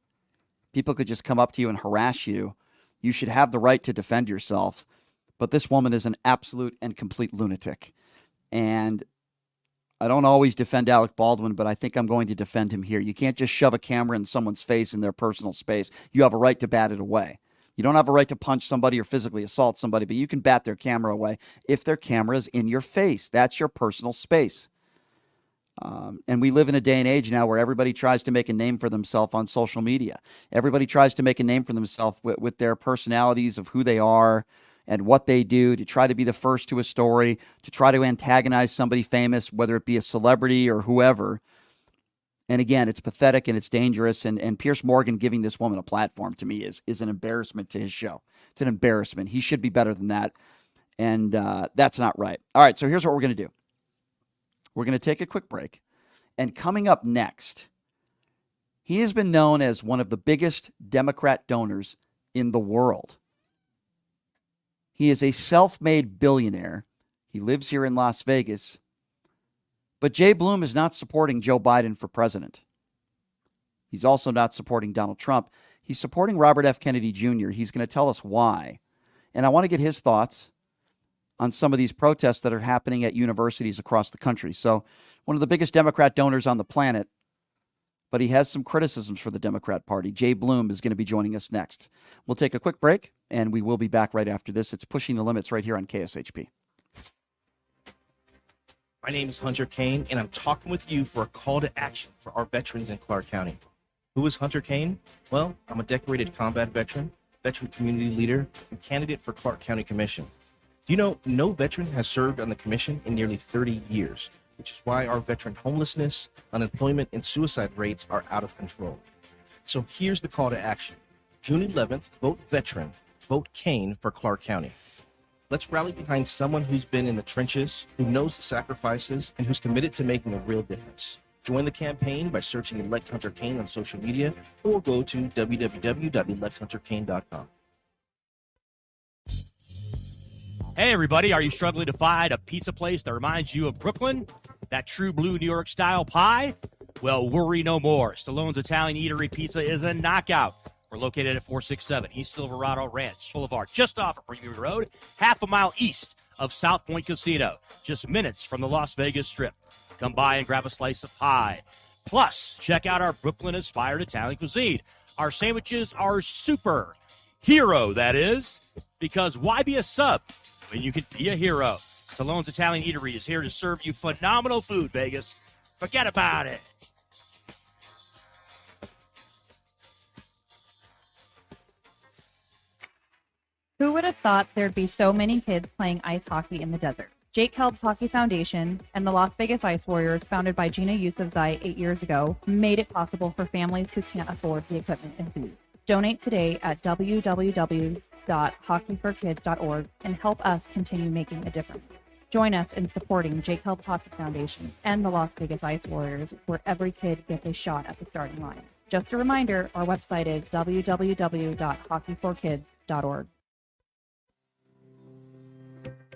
people could just come up to you and harass you. You should have the right to defend yourself. But this woman is an absolute and complete lunatic. And I don't always defend Alec Baldwin, but I think I'm going to defend him here. You can't just shove a camera in someone's face in their personal space. You have a right to bat it away. You don't have a right to punch somebody or physically assault somebody, but you can bat their camera away if their camera is in your face. That's your personal space. And we live in a day and age now where everybody tries to make a name for themselves on social media. Everybody tries to make a name for themselves with their personalities of who they are and what they do, to try to be the first to a story, to try to antagonize somebody famous, whether it be a celebrity or whoever. And again, it's pathetic and it's dangerous. And Piers Morgan giving this woman a platform to me is an embarrassment to his show. It's an embarrassment. He should be better than that. And that's not right. All right, so here's what we're going to do. We're going to take a quick break. And coming up next, he has been known as one of the biggest Democrat donors in the world. He is a self-made billionaire. He lives here in Las Vegas. But Jay Bloom is not supporting Joe Biden for president. He's also not supporting Donald Trump. He's supporting Robert F. Kennedy Jr. He's going to tell us why. And I want to get his thoughts on some of these protests that are happening at universities across the country. So one of the biggest Democrat donors on the planet, but he has some criticisms for the Democrat Party. Jay Bloom is going to be joining us next. We'll take a quick break, and we will be back right after this. It's Pushing the Limits right here on KSHP. My name is Hunter Kane, and I'm talking with you for a call to action for our veterans in Clark County. Who is Hunter Kane? Well, I'm a decorated combat veteran, veteran community leader, and candidate for Clark County Commission. Do you know no veteran has served on the commission in nearly 30 years, which is why our veteran homelessness, unemployment, and suicide rates are out of control. So here's the call to action. June 11th, vote veteran, vote Kane for Clark County. Let's rally behind someone who's been in the trenches, who knows the sacrifices, and who's committed to making a real difference. Join the campaign by searching Elect Hunter Kane on social media or go to www.electhunterkane.com. Hey, everybody, are you struggling to find a pizza place that reminds you of Brooklyn? That true blue New York style pie? Well, worry no more. Stallone's Italian Eatery Pizza is a knockout. We're located at 467 East Silverado Ranch Boulevard, just off of Premium Road, half a mile east of South Point Casino, just minutes from the Las Vegas Strip. Come by and grab a slice of pie. Plus, check out our Brooklyn-inspired Italian cuisine. Our sandwiches are super. Hero, that is. Because why be a sub when you can be a hero? Stallone's Italian Eatery is here to serve you phenomenal food, Vegas. Forget about it. Who would have thought there'd be so many kids playing ice hockey in the desert? Jake Helb's Hockey Foundation and the Las Vegas Ice Warriors, founded by Gina Yusufzai 8 years ago, made it possible for families who can't afford the equipment and fees. Donate today at www.hockeyforkids.org and help us continue making a difference. Join us in supporting Jake Helb's Hockey Foundation and the Las Vegas Ice Warriors, where every kid gets a shot at the starting line. Just a reminder, our website is www.hockeyforkids.org.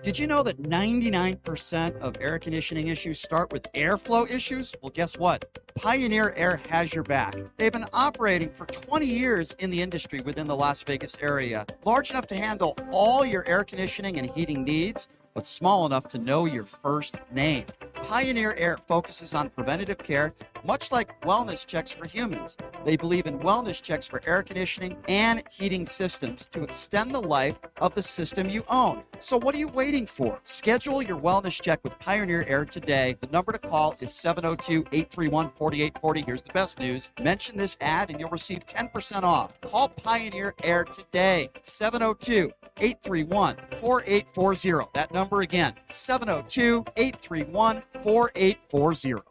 Did you know that 99% of air conditioning issues start with airflow issues? Well, guess what? Pioneer Air has your back. They've been operating for 20 years in the industry within the Las Vegas area, large enough to handle all your air conditioning and heating needs, but small enough to know your first name. Pioneer Air focuses on preventative care, much like wellness checks for humans. They believe in wellness checks for air conditioning and heating systems to extend the life of the system you own. So what are you waiting for? Schedule your wellness check with Pioneer Air today. The number to call is 702-831-4840. Here's the best news. Mention this ad and you'll receive 10% off. Call Pioneer Air today. 702-831-4840. That number again, 702-831-4840.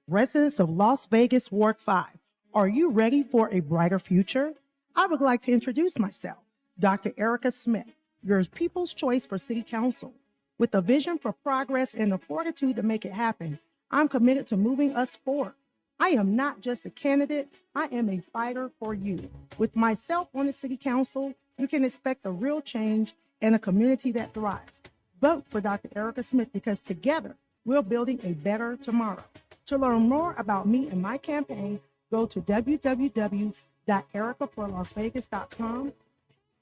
Residents of Las Vegas Ward 5, are you ready for a brighter future? I would like to introduce myself, Dr. Erica Smith, your people's choice for City Council. With a vision for progress and the fortitude to make it happen, I'm committed to moving us forward. I am not just a candidate, I am a fighter for you. With myself on the City Council, you can expect a real change and a community that thrives. Vote for Dr. Erica Smith because together we're building a better tomorrow. To learn more about me and my campaign, go to www.ericaforlasvegas.com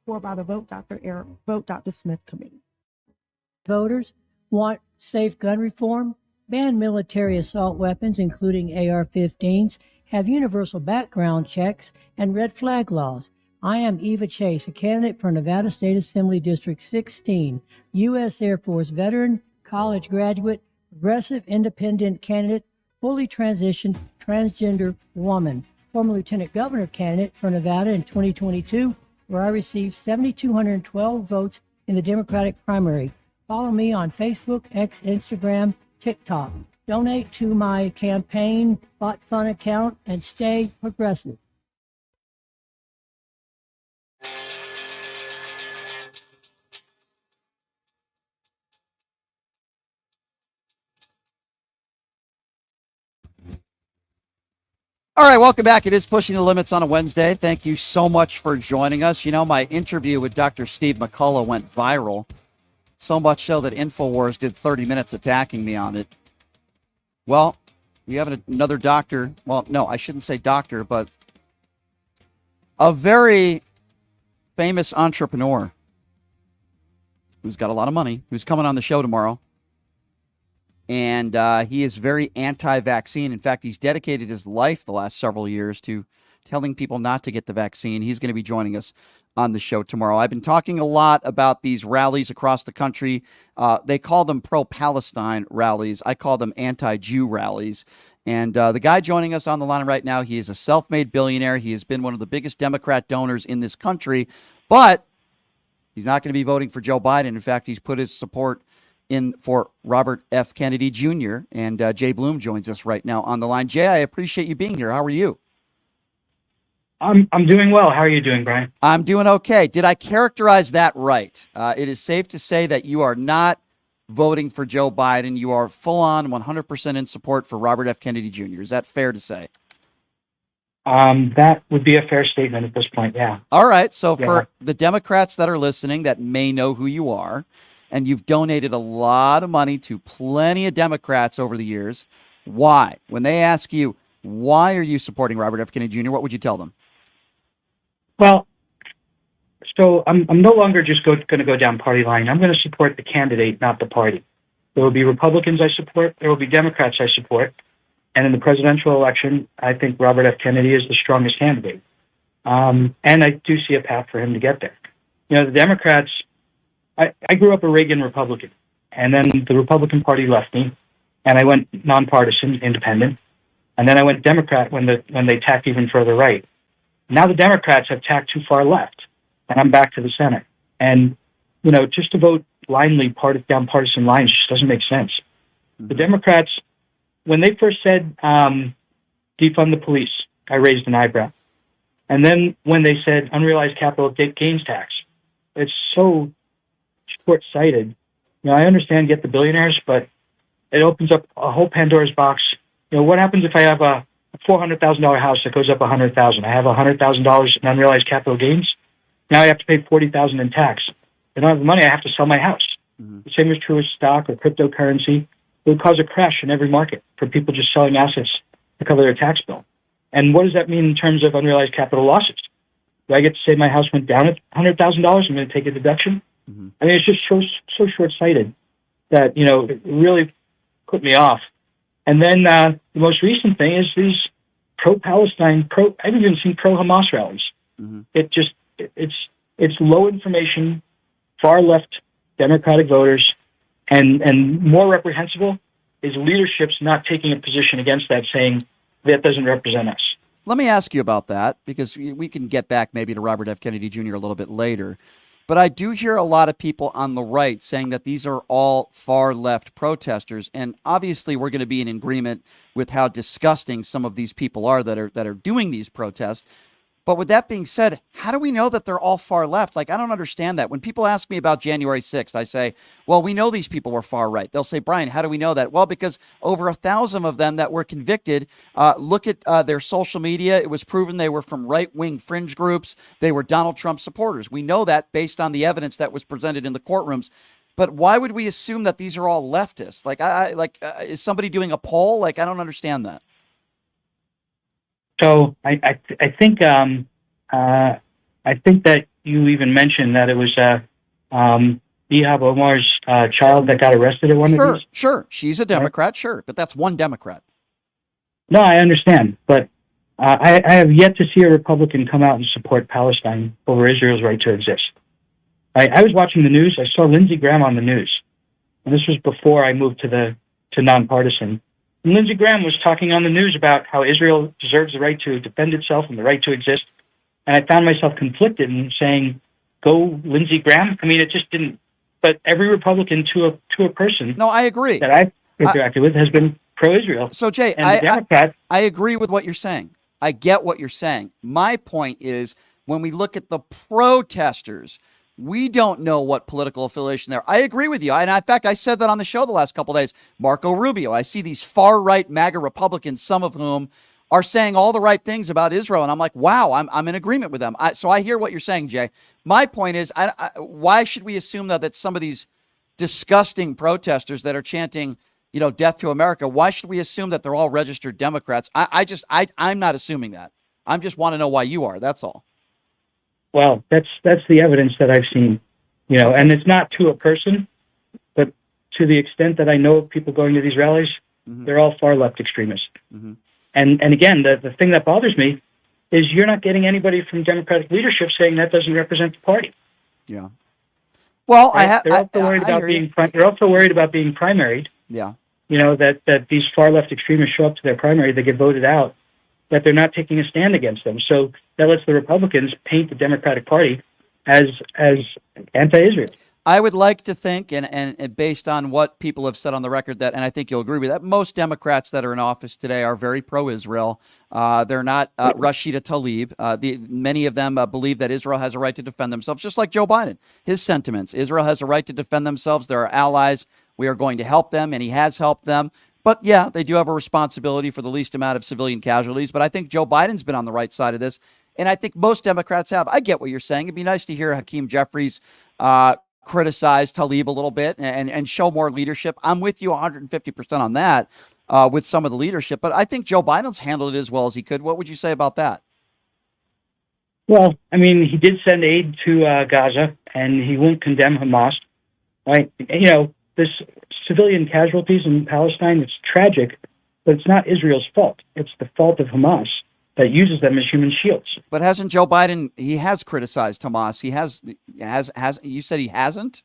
or by the Vote Dr. Smith Committee. Voters want safe gun reform, ban military assault weapons, including AR-15s, have universal background checks, and red flag laws. I am Eva Chase, a candidate for Nevada State Assembly District 16, U.S. Air Force veteran, college graduate, progressive independent candidate, fully transitioned transgender woman, former lieutenant governor candidate for Nevada in 2022, where I received 7,212 votes in the Democratic primary. Follow me on Facebook, X, Instagram, TikTok. Donate to my campaign bot fund account and stay progressive. All right, welcome back. It is Pushing the Limits on a Wednesday. Thank you so much for joining us. You know, my interview with Dr. Steve McCullough went viral, so much so that InfoWars did 30 minutes attacking me on it. Well, we have another doctor. Well, no, I shouldn't say doctor, but a very famous entrepreneur who's got a lot of money, who's coming on the show tomorrow. And he is very anti-vaccine. In fact, he's dedicated his life the last several years to telling people not to get the vaccine. He's going to be joining us on the show tomorrow. I've been talking a lot about these rallies across the country. They call them pro-Palestine rallies. I call them anti-Jew rallies. And the guy joining us on the line right now, he is a self-made billionaire. He has been one of the biggest Democrat donors in this country. But he's not going to be voting for Joe Biden. In fact, he's put his support in for Robert F. Kennedy Jr. And Jay Bloom joins us right now on the line. Jay, I appreciate you being here. How are you? I'm doing well. How are you doing, Brian? I'm doing okay. Did I characterize that right? It is safe to say that you are not voting for Joe Biden. You are full on 100% in support for Robert F. Kennedy Jr. Is that fair to say? That would be a fair statement at this point, yeah. All right. So Yeah. for the Democrats that are listening that may know who you are, and you've donated a lot of money to plenty of Democrats over the years, why? When they ask you, why are you supporting Robert F. Kennedy Jr., what would you tell them? Well, so I'm no longer just going to go down party line. I'm going to support the candidate, not the party. There will be Republicans I support. There will be Democrats I support. And in the presidential election, I think Robert F. Kennedy is the strongest candidate. And I do see a path for him to get there. You know, the Democrats, I grew up a Reagan Republican, and then the Republican Party left me, and I went nonpartisan, independent, and then I went Democrat when they tacked even further right. Now the Democrats have tacked too far left, and I'm back to the center. And, you know, just to vote blindly down partisan lines just doesn't make sense. The Democrats, when they first said defund the police, I raised an eyebrow. And then when they said unrealized capital gains tax, it's so short-sighted. You know, I understand get the billionaires, but it opens up a whole Pandora's box. You know, what happens if I have a $400,000 house that goes up $100,000? I have $100,000 in unrealized capital gains. Now I have to pay $40,000 in tax. If I don't have the money, I have to sell my house. The same is true with stock or cryptocurrency. It would cause a crash in every market for people just selling assets to cover their tax bill. And what does that mean in terms of unrealized capital losses? Do I get to say my house went down at $100,000? I'm going to take a deduction? I mean, it's just so short-sighted that, you know, it really put me off. And then the most recent thing is these pro-Palestine, I've even seen pro-Hamas rallies. It's low information, far-left Democratic voters, and more reprehensible is leadership's not taking a position against that, saying that doesn't represent us. Let me ask you about that, because we can get back maybe to Robert F. Kennedy Jr. a little bit later. But I do hear a lot of people on the right saying that these are all far left protesters. And obviously we're going to be in agreement with how disgusting some of these people are that are doing these protests. But with that being said, how do we know that they're all far left? Like, I don't understand that. When people ask me about January 6th, I say, well, we know these people were far right. They'll say, Brian, how do we know that? Well, because over 1,000 of them that were convicted, look at their social media. It was proven they were from right-wing fringe groups. They were Donald Trump supporters. We know that based on the evidence that was presented in the courtrooms. But why would we assume that these are all leftists? Like, is somebody doing a poll? Like, I don't understand that. So I think that you even mentioned that it was Ihab Omar's child that got arrested at one of these. Sure. She's a Democrat, sure, but that's one Democrat. No, I understand, but I have yet to see a Republican come out and support Palestine over Israel's right to exist. I was watching the news. I saw Lindsey Graham on the news, and this was before I moved to nonpartisan. And Lindsey Graham was talking on the news about how Israel deserves the right to defend itself and the right to exist. And I found myself conflicted in saying, go Lindsey Graham. I mean, it just didn't. But every Republican to a person. No, I agree. That I've interacted with has been pro-Israel. So, Jay, I agree with what you're saying. I get what you're saying. My point is, when we look at the protesters, we don't know what political affiliation they're. I agree with you. And in fact, I said that on the show the last couple of days. Marco Rubio. I see these far-right MAGA Republicans, some of whom are saying all the right things about Israel. And I'm like, wow, I'm in agreement with them. So I hear what you're saying, Jay. My point is, why should we assume that some of these disgusting protesters that are chanting, you know, death to America, why should we assume that they're all registered Democrats? I'm not assuming that. I just want to know why you are. That's all. Well, that's the evidence that I've seen, you know, and it's not to a person, but to the extent that I know of people going to these rallies, they're all far left extremists. And again, the thing that bothers me is you're not getting anybody from Democratic leadership saying that doesn't represent the party. Yeah. Well, right? They're also worried about being. They're also worried about being primaried. Yeah. You know that these far left extremists show up to their primary, they get voted out. That they're not taking a stand against them. So that lets the Republicans paint the Democratic Party as anti-Israel. I would like to think, and based on what people have said on the record, that, and I think you'll agree with that, most Democrats that are in office today are very pro-Israel. They're not Rashida Tlaib. Many of them believe that Israel has a right to defend themselves, just like Joe Biden. His sentiments: Israel has a right to defend themselves. They're our allies. We are going to help them, and he has helped them. But yeah, they do have a responsibility for the least amount of civilian casualties. But I think Joe Biden's been on the right side of this. And I think most Democrats have. I get what you're saying. It'd be nice to hear Hakeem Jeffries criticize Tlaib a little bit and show more leadership. I'm with you 150% on that with some of the leadership. But I think Joe Biden's handled it as well as he could. What would you say about that? Well, I mean, he did send aid to Gaza, and he won't condemn Hamas, right? You know, this civilian casualties in Palestine, it's tragic, but it's not Israel's fault. It's the fault of Hamas that uses them as human shields. But hasn't Joe Biden, he has criticized Hamas. He has, you said he hasn't?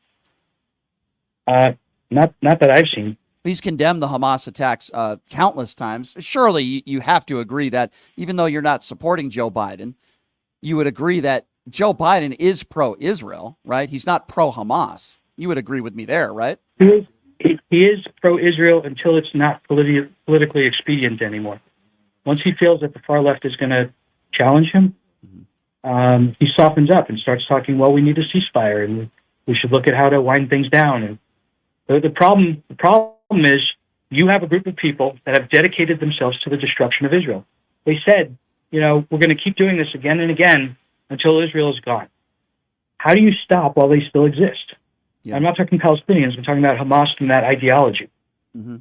Not that I've seen. He's condemned the Hamas attacks countless times. Surely you have to agree that even though you're not supporting Joe Biden, you would agree that Joe Biden is pro-Israel, right? He's not pro-Hamas. You would agree with me there, right? He is pro-Israel until it's not politically expedient anymore. Once he feels that the far left is going to challenge him, he softens up and starts talking, well, we need a ceasefire and we should look at how to wind things down. And the problem is you have a group of people that have dedicated themselves to the destruction of Israel. They said, you know, we're going to keep doing this again and again until Israel is gone. How do you stop while they still exist? Yeah. I'm not talking Palestinians. I'm talking about Hamas and that ideology. Mm-hmm.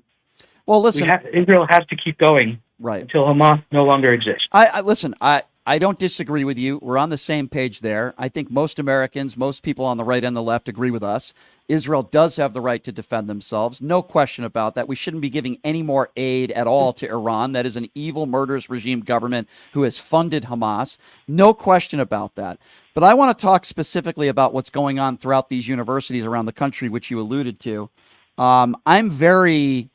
Well, listen, Israel has to keep going until Hamas no longer exists. Listen, I don't disagree with you. We're on the same page there. I think most Americans, most people on the right and the left agree with us. Israel does have the right to defend themselves. No question about that. We shouldn't be giving any more aid at all to Iran. That is an evil, murderous regime government who has funded Hamas. No question about that. But I want to talk specifically about what's going on throughout these universities around the country, which you alluded to. I'm very,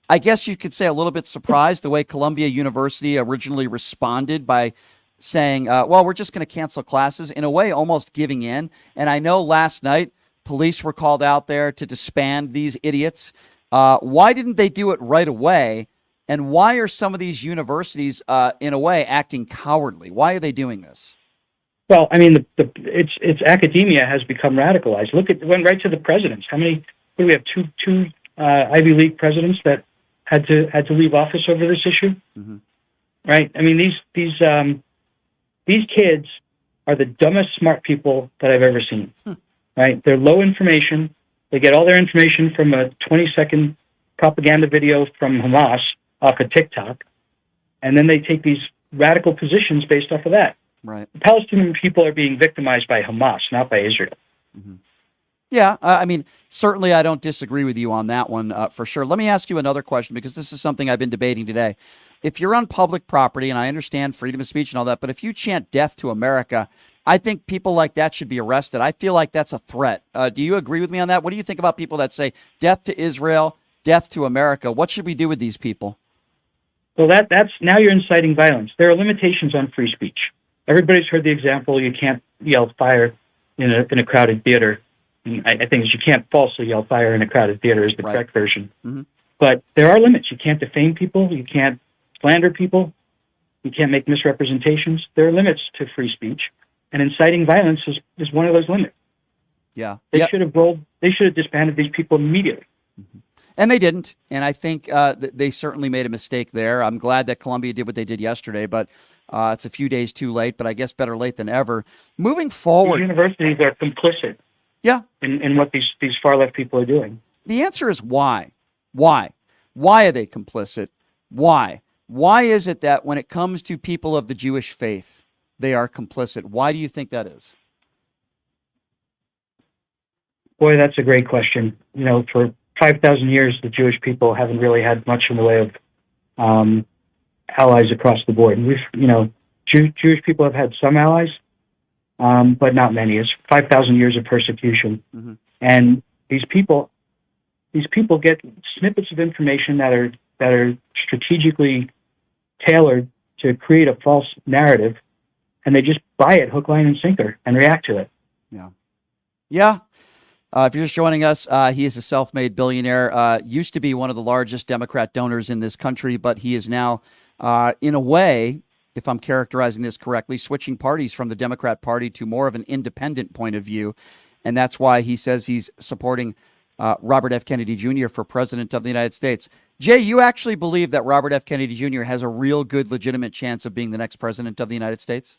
I guess you could say, a little bit surprised the way Columbia University originally responded by saying, well, we're just going to cancel classes, in a way almost giving in. And I know last night, police were called out there to disband these idiots. Why didn't they do it right away? And why are some of these universities, in a way, acting cowardly? Why are they doing this? Well, I mean, it's academia has become radicalized. Look, it went right to the presidents. How many? What do we have? Two Ivy League presidents that had to leave office over this issue. Mm-hmm. Right? I mean, these kids are the dumbest smart people that I've ever seen. Right? They're low information. They get all their information from a 20-second propaganda video from Hamas off of TikTok, and then they take these radical positions based off of that. Right. The Palestinian people are being victimized by Hamas, not by Israel. Mm-hmm. Yeah, I mean, certainly I don't disagree with you on that one, for sure. Let me ask you another question, because this is something I've been debating today. If you're on public property, and I understand freedom of speech and all that, but if you chant death to America, I think people like that should be arrested. I feel like that's a threat. Do you agree with me on that? What do you think about people that say death to Israel, death to America? What should we do with these people? Well, that's now you're inciting violence. There are limitations on free speech. Everybody's heard the example, you can't yell fire in a crowded theater. I think you can't falsely yell fire in a crowded theater is the correct version. Mm-hmm. But there are limits. You can't defame people. You can't slander people. You can't make misrepresentations. There are limits to free speech. And inciting violence is one of those limits. Yeah. They should have disbanded these people immediately. Mm-hmm. And they didn't. And I think they certainly made a mistake there. I'm glad that Columbia did what they did yesterday, but it's a few days too late, but I guess better late than ever. Moving forward. These universities are complicit. Yeah. In what these far left people are doing. The answer is why? Why? Why are they complicit? Why? Why is it that when it comes to people of the Jewish faith, they are complicit? Why do you think that is? Boy, that's a great question. You know, for 5,000 years, the Jewish people haven't really had much in the way of allies across the board. And Jewish people have had some allies, but not many. It's 5,000 years of persecution. Mm-hmm. And these people get snippets of information that are strategically tailored to create a false narrative, and they just buy it hook, line, and sinker and react to it. Yeah. If you're just joining us, he is a self-made billionaire, used to be one of the largest Democrat donors in this country, but he is now, in a way, if I'm characterizing this correctly, switching parties from the Democrat Party to more of an independent point of view. And that's why he says he's supporting Robert F. Kennedy Jr. for president of the United States. Jay, you actually believe that Robert F. Kennedy Jr. has a real good, legitimate chance of being the next president of the United States?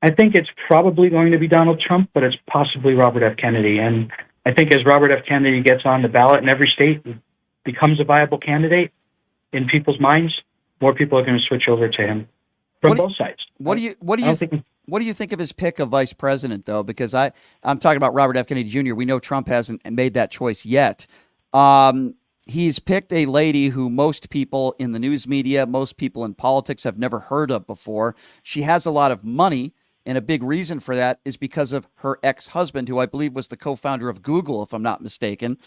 I think it's probably going to be Donald Trump, but it's possibly Robert F. Kennedy. And I think as Robert F. Kennedy gets on the ballot in every state, becomes a viable candidate in people's minds, more people are going to switch over to him from both sides. What do you think of his pick of vice president, though? Because I'm talking about Robert F. Kennedy Jr. We know Trump hasn't made that choice yet. He's picked a lady who most people in the news media, most people in politics have never heard of before. She has a lot of money, and a big reason for that is because of her ex-husband, who I believe was the co-founder of Google, if I'm not mistaken.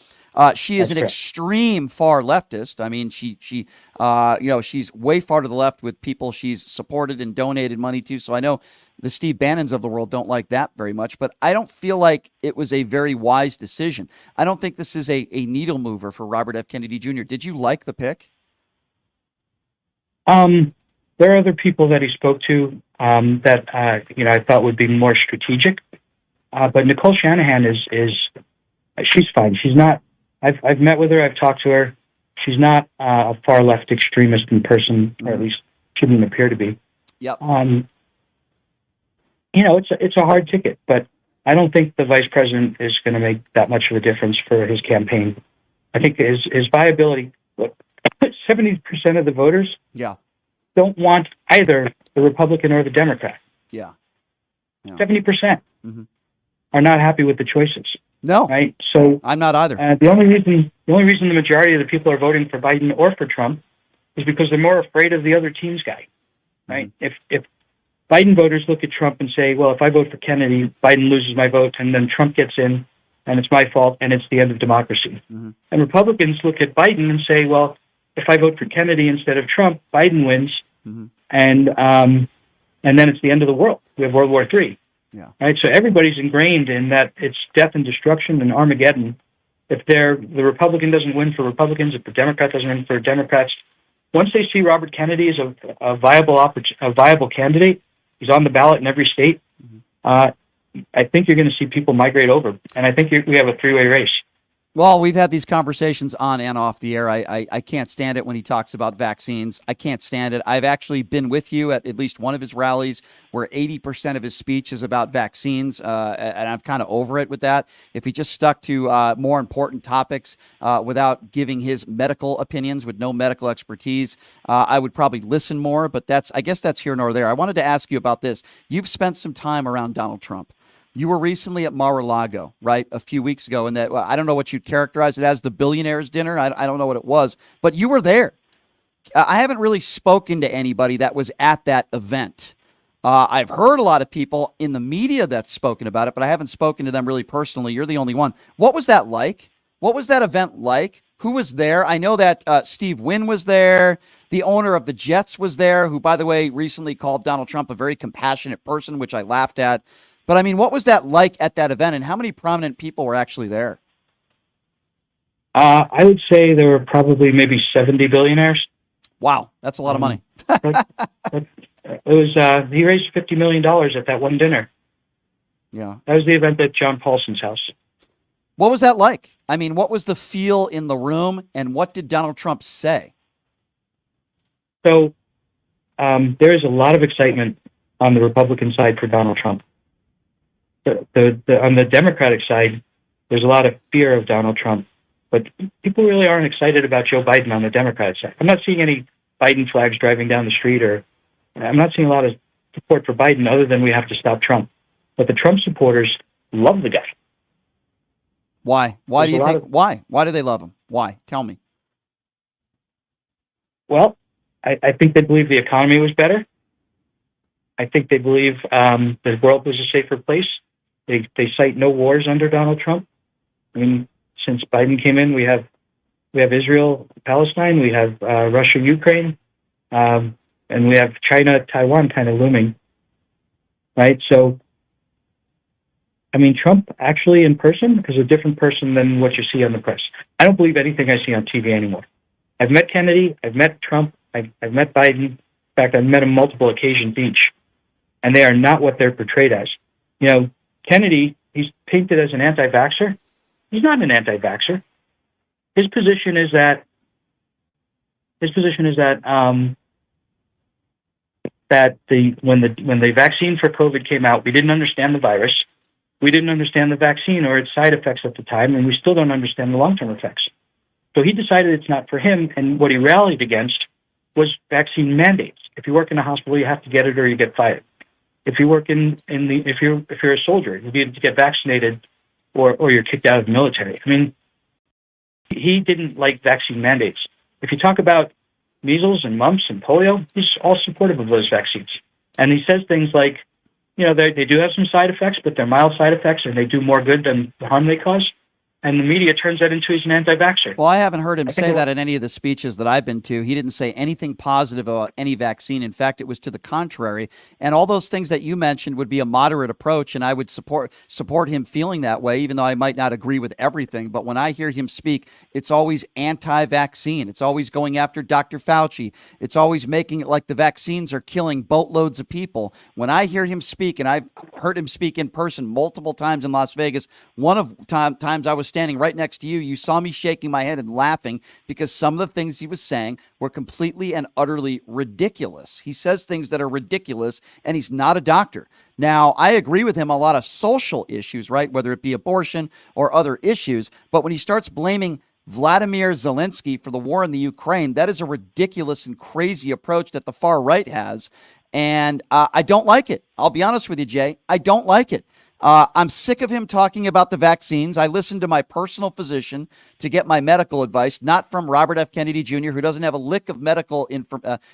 She is an extreme far leftist. I mean, she's way far to the left with people she's supported and donated money to. So I know the Steve Bannons of the world don't like that very much, but I don't feel like it was a very wise decision. I don't think this is a needle mover for Robert F. Kennedy Jr. Did you like the pick? There are other people that he spoke to that I thought would be more strategic. But Nicole Shanahan she's fine. She's not. I've met with her. I've talked to her. She's not a far left extremist in person, or at least she didn't appear to be. Yep. It's a hard ticket, but I don't think the vice president is going to make that much of a difference for his campaign. I think his viability. 70% of the voters. Yeah. Don't want either the Republican or the Democrat. Yeah. 70% are not happy with the choices. No. Right? So I'm not either. The only reason the majority of the people are voting for Biden or for Trump is because they're more afraid of the other team's guy. Right? If Biden voters look at Trump and say, well, if I vote for Kennedy, Biden loses my vote, and then Trump gets in, and it's my fault, and it's the end of democracy. And Republicans look at Biden and say, well, if I vote for Kennedy instead of Trump, Biden wins, and then it's the end of the world. We have World War III. Yeah. Right. So everybody's ingrained in that it's death and destruction and Armageddon. If the Republican doesn't win for Republicans, if the Democrat doesn't win for Democrats, once they see Robert Kennedy as a viable candidate, he's on the ballot in every state. I think you're going to see people migrate over, and I think we have a three-way race. Well, we've had these conversations on and off the air. I can't stand it when he talks about vaccines. I can't stand it. I've actually been with you at least one of his rallies where 80% of his speech is about vaccines, and I'm kind of over it with that. If he just stuck to more important topics without giving his medical opinions with no medical expertise, I would probably listen more, but I guess that's here nor there. I wanted to ask you about this. You've spent some time around Donald Trump. You were recently at Mar-a-Lago, right, a few weeks ago, and that I don't know what you'd characterize it as, the billionaires' dinner. I don't know what it was, but you were there. I haven't really spoken to anybody that was at that event. I've heard a lot of people in the media that's spoken about it, but I haven't spoken to them really personally. You're the only one. What was that like? What was that event like? Who was there? I know that Steve Wynn was there. The owner of the Jets was there, who, by the way, recently called Donald Trump a very compassionate person, which I laughed at. But, I mean, what was that like at that event, and how many prominent people were actually there? I would say there were probably maybe 70 billionaires. Wow, that's a lot of money. It was he raised $50 million at that one dinner. Yeah. That was the event at John Paulson's house. What was that like? I mean, what was the feel in the room, and what did Donald Trump say? So there is a lot of excitement on the Republican side for Donald Trump. On the Democratic side, there's a lot of fear of Donald Trump, but people really aren't excited about Joe Biden on the Democratic side. I'm not seeing any Biden flags driving down the street, or I'm not seeing a lot of support for Biden other than we have to stop Trump. But the Trump supporters love the guy. Why? Why do you think? Why? Why do they love him? Why? Tell me. Well, I think they believe the economy was better. I think they believe the world was a safer place. They cite no wars under Donald Trump. I mean, since Biden came in, we have Israel, Palestine, we have Russia, Ukraine, and we have China, Taiwan kind of looming, right? So, I mean, Trump actually in person is a different person than what you see on the press. I don't believe anything I see on TV anymore. I've met Kennedy, I've met Trump, I've met Biden. In fact, I've met him multiple occasions each, and they are not what they're portrayed as. You know, Kennedy, he's painted as an anti-vaxxer, He's not an anti-vaxxer. His position is that when the vaccine for COVID came out, we didn't understand the virus, we didn't understand the vaccine or its side effects at the time, and we still don't understand the long-term effects. So he decided it's not for him, and what he rallied against was vaccine mandates. If you work in a hospital, you have to get it or you get fired. If you work if you're a soldier, you need to get vaccinated or you're kicked out of the military. I mean, he didn't like vaccine mandates. If you talk about measles and mumps and polio, he's all supportive of those vaccines. And he says things like, they do have some side effects, but they're mild side effects and they do more good than the harm they cause. And the media turns that into he's an anti-vaxxer. Well, I haven't heard him say that in any of the speeches that I've been to. He didn't say anything positive about any vaccine. In fact, it was to the contrary. And all those things that you mentioned would be a moderate approach, and I would support him feeling that way, even though I might not agree with everything. But when I hear him speak, it's always anti-vaccine. It's always going after Dr. Fauci. It's always making it like the vaccines are killing boatloads of people. When I hear him speak, and I've heard him speak in person multiple times in Las Vegas, one of times I was standing right next to you, you saw me shaking my head and laughing because some of the things he was saying were completely and utterly ridiculous. He says things that are ridiculous, and he's not a doctor. Now, I agree with him on a lot of social issues, right? Whether it be abortion or other issues. But when he starts blaming Vladimir Zelensky for the war in the Ukraine, that is a ridiculous and crazy approach that the far right has. And I don't like it. I'll be honest with you, Jay. I don't like it. I'm sick of him talking about the vaccines. I listened to my personal physician to get my medical advice, not from Robert F. Kennedy Jr., who doesn't have a lick of medical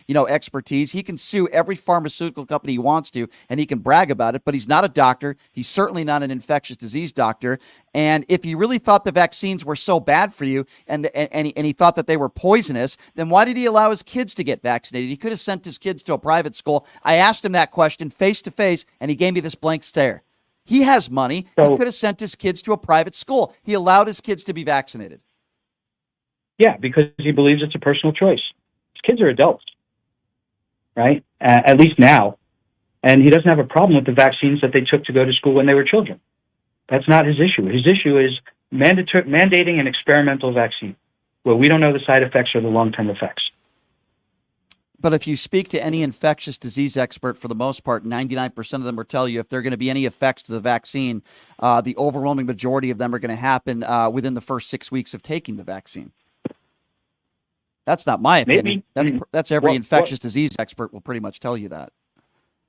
expertise. He can sue every pharmaceutical company he wants to, and he can brag about it, but he's not a doctor. He's certainly not an infectious disease doctor. And if he really thought the vaccines were so bad for you and he thought that they were poisonous, then why did he allow his kids to get vaccinated? He could have sent his kids to a private school. I asked him that question face to face, and he gave me this blank stare. He has money. He could have sent his kids to a private school. He allowed his kids to be vaccinated. Yeah, because he believes it's a personal choice. His kids are adults, right? At least now. And he doesn't have a problem with the vaccines that they took to go to school when they were children. That's not his issue. His issue is mandating an experimental vaccine where we don't know the side effects or the long-term effects. But if you speak to any infectious disease expert, for the most part, 99% of them will tell you if there are going to be any effects to the vaccine, the overwhelming majority of them are going to happen within the first 6 weeks of taking the vaccine. That's not my opinion. That's every infectious disease expert will pretty much tell you that.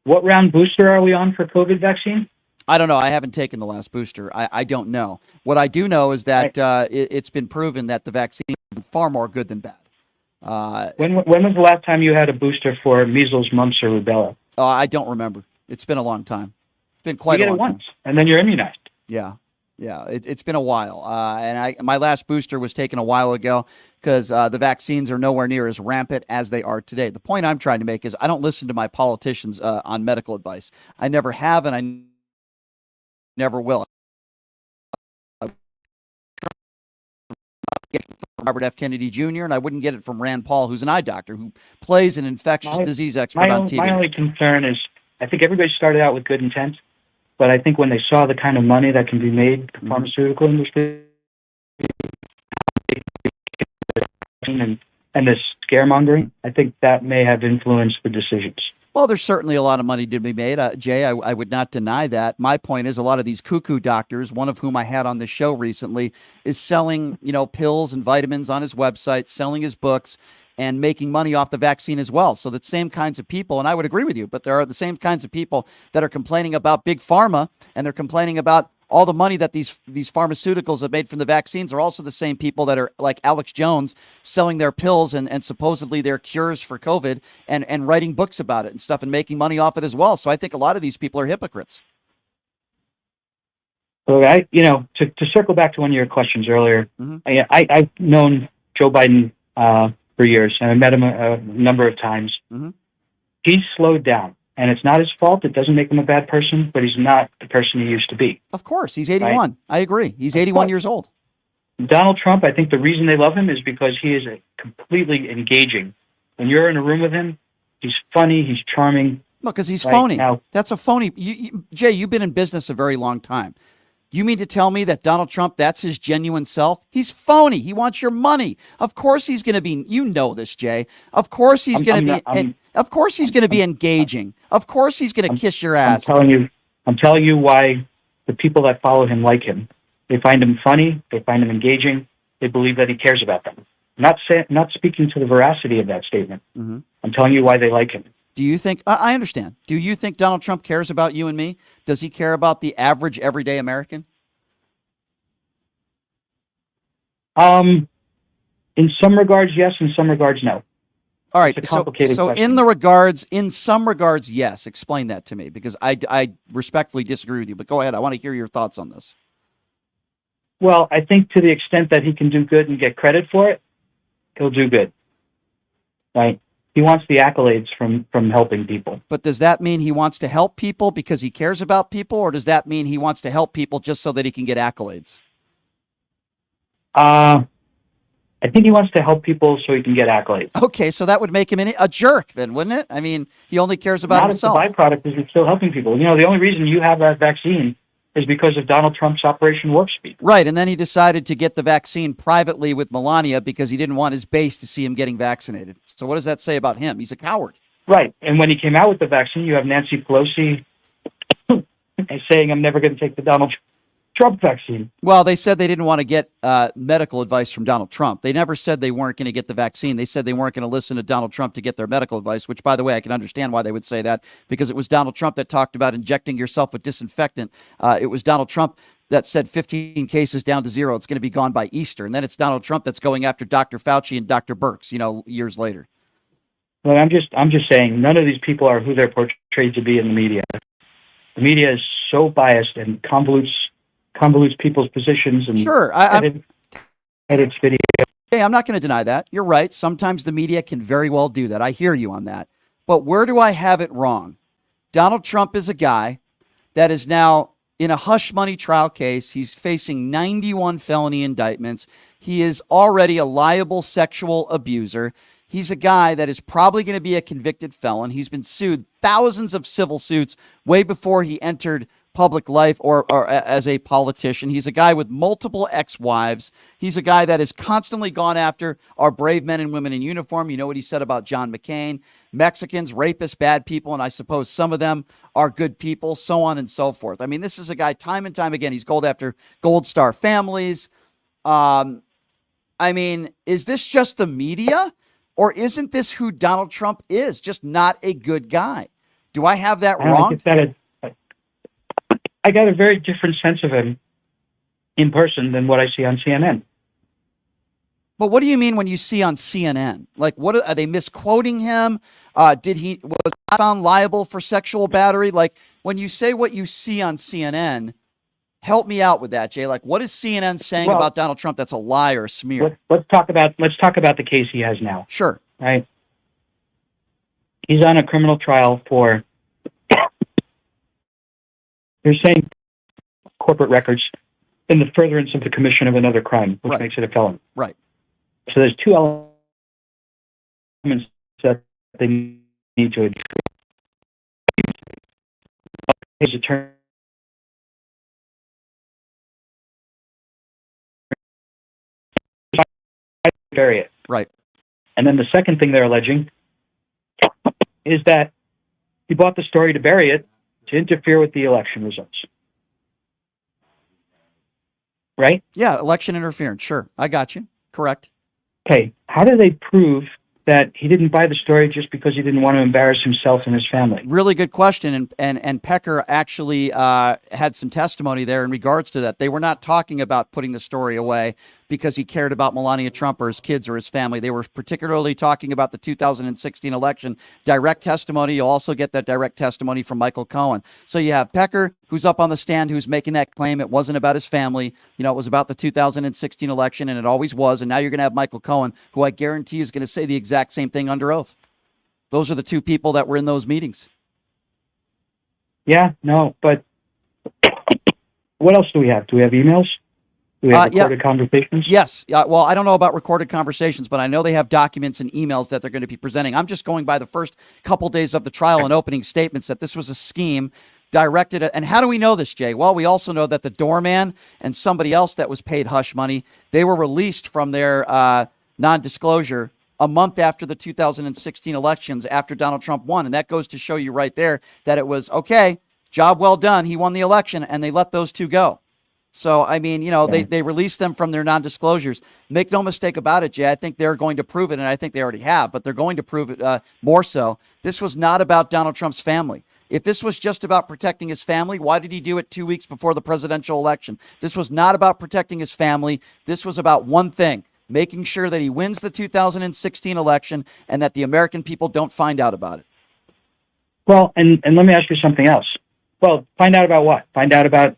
What round booster are we on for COVID vaccine? I don't know. I haven't taken the last booster. I don't know. What I do know is that it's been proven that the vaccine is far more good than bad. When was the last time you had a booster for measles, mumps, or rubella? I don't remember. It's been a long time. It's been quite a long time. You get it once, and then you're immunized. Yeah. It's been a while. And my last booster was taken a while ago because the vaccines are nowhere near as rampant as they are today. The point I'm trying to make is I don't listen to my politicians on medical advice. I never have, and I never will. From Robert F. Kennedy Jr., and I wouldn't get it from Rand Paul, who's an eye doctor who plays an infectious disease expert on TV. My only concern is I think everybody started out with good intent, but I think when they saw the kind of money that can be made, the pharmaceutical industry, and this scaremongering, I think that may have influenced the decisions. Well, there's certainly a lot of money to be made, Jay. I would not deny that. My point is a lot of these cuckoo doctors, one of whom I had on the show recently, is selling, pills and vitamins on his website, selling his books, and making money off the vaccine as well. So the same kinds of people, and I would agree with you, but there are the same kinds of people that are complaining about big pharma, and they're complaining about all the money that these pharmaceuticals have made from the vaccines are also the same people that are like Alex Jones selling their pills and supposedly their cures for COVID and writing books about it and stuff and making money off it as well. So I think a lot of these people are hypocrites. So to circle back to one of your questions earlier, I've known Joe Biden for years, and I met him a number of times. He's slowed down. And it's not his fault. It doesn't make him a bad person, but he's not the person he used to be. Of course. He's 81. Right? I agree. He's 81 years old. Donald Trump, I think the reason they love him is because he is completely engaging. When you're in a room with him, he's funny, he's charming. Look, because he's phony. Now, that's a phony. Jay, you've been in business a very long time. You mean to tell me that Donald Trump, that's his genuine self? He's phony. He wants your money. Of course he's going to be, you know this, Jay. Of course he's going to be, of course he's going to be engaging. Of course he's going to kiss your ass. I'm telling you why the people that follow him like him. They find him funny. They find him engaging. They believe that he cares about them. Not speaking to the veracity of that statement. Mm-hmm. I'm telling you why they like him. Do you think, I understand. Do you think Donald Trump cares about you and me? Does he care about the average everyday American? In some regards, yes. In some regards, no. All right. It's a complicated so question. in some regards, yes. Explain that to me, because I respectfully disagree with you, but go ahead. I want to hear your thoughts on this. Well, I think to the extent that he can do good and get credit for it, he'll do good. Right? He wants the accolades from helping people. But does that mean he wants to help people because he cares about people, or does that mean he wants to help people just so that he can get accolades? I think he wants to help people so he can get accolades. Okay, so that would make him a jerk then, wouldn't it? I mean, he only cares about himself. Not as the byproduct, is he's still helping people. You know, the only reason you have that vaccine is because of Donald Trump's Operation Warp Speed. Right, and then he decided to get the vaccine privately with Melania because he didn't want his base to see him getting vaccinated. So what does that say about him? He's a coward. Right, and when he came out with the vaccine, you have Nancy Pelosi saying, I'm never going to take the Donald Trump vaccine. Well, they said they didn't want to get medical advice from Donald Trump. They never said they weren't going to get the vaccine. They said they weren't going to listen to Donald Trump to get their medical advice, which, by the way, I can understand why they would say that, because it was Donald Trump that talked about injecting yourself with disinfectant. It was Donald Trump that said 15 cases down to 0. It's going to be gone by Easter. And then it's Donald Trump that's going after Dr. Fauci and Dr. Birx, years later. Well, I'm just saying none of these people are who they're portrayed to be in the media. The media is so biased and convolutes people's positions and sure, edits video. Hey, I'm not going to deny that. You're right. Sometimes the media can very well do that. I hear you on that. But where do I have it wrong? Donald Trump is a guy that is now in a hush money trial case. He's facing 91 felony indictments. He is already a liable sexual abuser. He's a guy that is probably going to be a convicted felon. He's been sued thousands of civil suits way before he entered public life or as a politician. He's a guy with multiple ex-wives. He's a guy that has constantly gone after our brave men and women in uniform. You know what he said about John McCain, Mexicans, rapists, bad people, and I suppose some of them are good people, so on and so forth. I mean, this is a guy time and time again. He's gold after Gold Star families. I mean, is this just the media, or isn't this who Donald Trump is? Just not a good guy. Do I have that wrong? I got a very different sense of him in person than what I see on CNN. But what do you mean when you see on CNN? Like, what are they misquoting him? Was he found liable for sexual battery? Like, when you say what you see on CNN, help me out with that, Jay. Like, what is CNN saying about Donald Trump that's a lie or a smear? Let's talk about the case he has now. Sure. Right. He's on a criminal trial for. They're saying corporate records in the furtherance of the commission of another crime, which makes it a felony. Right. So there's two elements that they need to address. His attorney bury it. Right. And then the second thing they're alleging is that he bought the story to bury it, to interfere with the election results. Right? Yeah, election interference. Sure. I got you. Correct. Okay. How do they prove that he didn't buy the story just because he didn't want to embarrass himself and his family? Really good question. And Pecker actually had some testimony there in regards to that. They were not talking about putting the story away because he cared about Melania Trump or his kids or his family. They were particularly talking about the 2016 election. Direct testimony. You'll also get that direct testimony from Michael Cohen. So you have Pecker, who's up on the stand, who's making that claim. It wasn't about his family. You know, it was about the 2016 election, and it always was. And now you're going to have Michael Cohen, who I guarantee is going to say the exact same thing under oath. Those are the two people that were in those meetings. Yeah, no, but what else do we have? Do we have emails? Do we have recorded conversations? Yes. Well, I don't know about recorded conversations, but I know they have documents and emails that they're going to be presenting. I'm just going by the first couple days of the trial and opening statements that this was a scheme. directed at, and how do we know this, Jay? Well, we also know that the doorman and somebody else that was paid hush money, they were released from their non-disclosure a month after the 2016 elections, after Donald Trump won. And that goes to show you right there that it was, okay, job well done. He won the election, and they let those two go. So, I mean, they released them from their non-disclosures. Make no mistake about it, Jay. I think they're going to prove it, and I think they already have, but they're going to prove it more so. This was not about Donald Trump's family. If this was just about protecting his family, why did he do it 2 weeks before the presidential election? This was not about protecting his family. This was about one thing, making sure that he wins the 2016 election and that the American people don't find out about it. Well, and let me ask you something else. Well, find out about what? Find out about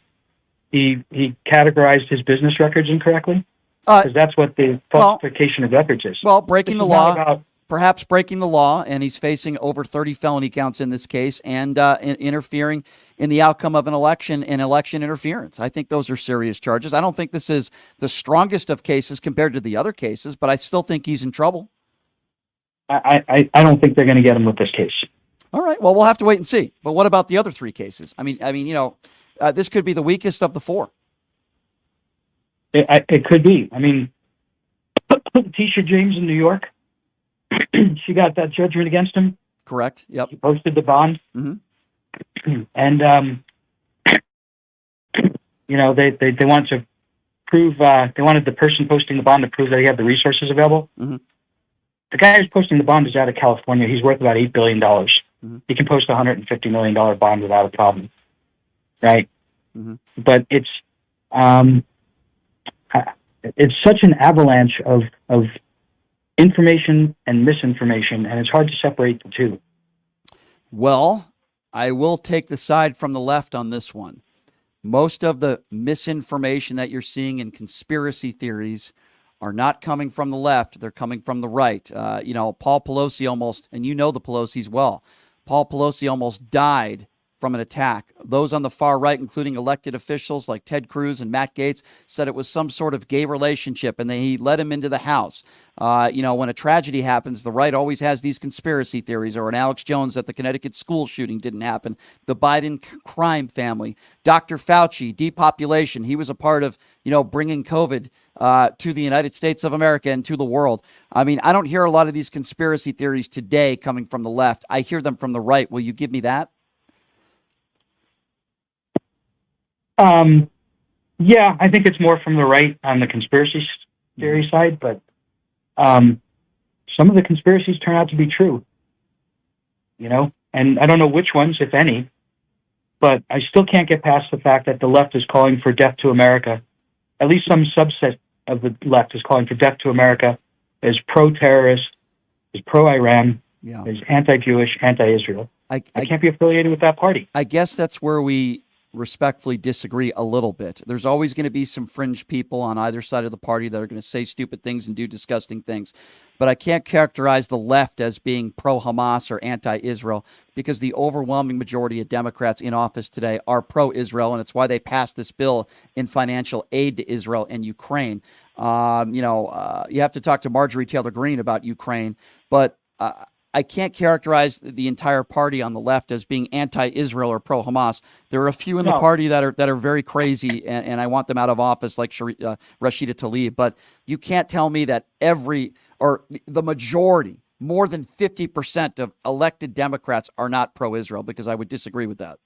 he categorized his business records incorrectly? Because that's what the falsification of records is. Well, breaking the law, perhaps breaking the law, and he's facing over 30 felony counts in this case, and interfering in the outcome of an election and election interference. I think those are serious charges. I don't think this is the strongest of cases compared to the other cases, but I still think he's in trouble. I don't think they're going to get him with this case. All right. Well, we'll have to wait and see. But what about the other three cases? I mean, this could be the weakest of the four. It could be. I mean, Tisha James in New York, she got that judgment against him. Correct. Yep. She posted the bond. Mm-hmm. And, they wanted to prove, they wanted the person posting the bond to prove that he had the resources available. Mm-hmm. The guy who's posting the bond is out of California. He's worth about $8 billion. Mm-hmm. He can post a $150 million bond without a problem. Right? Mm-hmm. But it's such an avalanche of information and misinformation, and it's hard to separate the two. Well, I will take the side from the left on this one. Most of the misinformation that you're seeing in conspiracy theories are not coming from the left. They're coming from the right. Paul Pelosi almost, and you know the Pelosi's well, Paul Pelosi almost died from an attack. Those on the far right, including elected officials like Ted Cruz and Matt Gaetz, said it was some sort of gay relationship, and he let him into the house. When a tragedy happens, the right always has these conspiracy theories, or in Alex Jones that the Connecticut school shooting didn't happen, the Biden crime family, Dr. Fauci, depopulation. He was a part of, bringing COVID to the United States of America and to the world. I mean, I don't hear a lot of these conspiracy theories today coming from the left. I hear them from the right. Will you give me that? Yeah, I think it's more from the right on the conspiracy theory side, but some of the conspiracies turn out to be true, and I don't know which ones, if any, but I still can't get past the fact that the left is calling for death to America. At least some subset of the left is calling for death to America, is pro-terrorist, is pro-Iran, is anti-Jewish, anti-Israel. I can't be affiliated with that party. I guess that's where we respectfully disagree a little bit. There's always going to be some fringe people on either side of the party that are going to say stupid things and do disgusting things. But I can't characterize the left as being pro-Hamas or anti-Israel, because the overwhelming majority of Democrats in office today are pro-Israel, and it's why they passed this bill in financial aid to Israel and Ukraine. You have to talk to Marjorie Taylor Greene about Ukraine, but I can't characterize the entire party on the left as being anti-Israel or pro-Hamas. There are a few in the party that are very crazy, and I want them out of office, like Rashida Tlaib. But you can't tell me that the majority, more than 50% of elected Democrats are not pro-Israel, because I would disagree with that.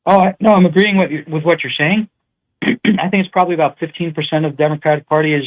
Oh, no, I'm agreeing with what you're saying. I think it's probably about 15% of the Democratic Party is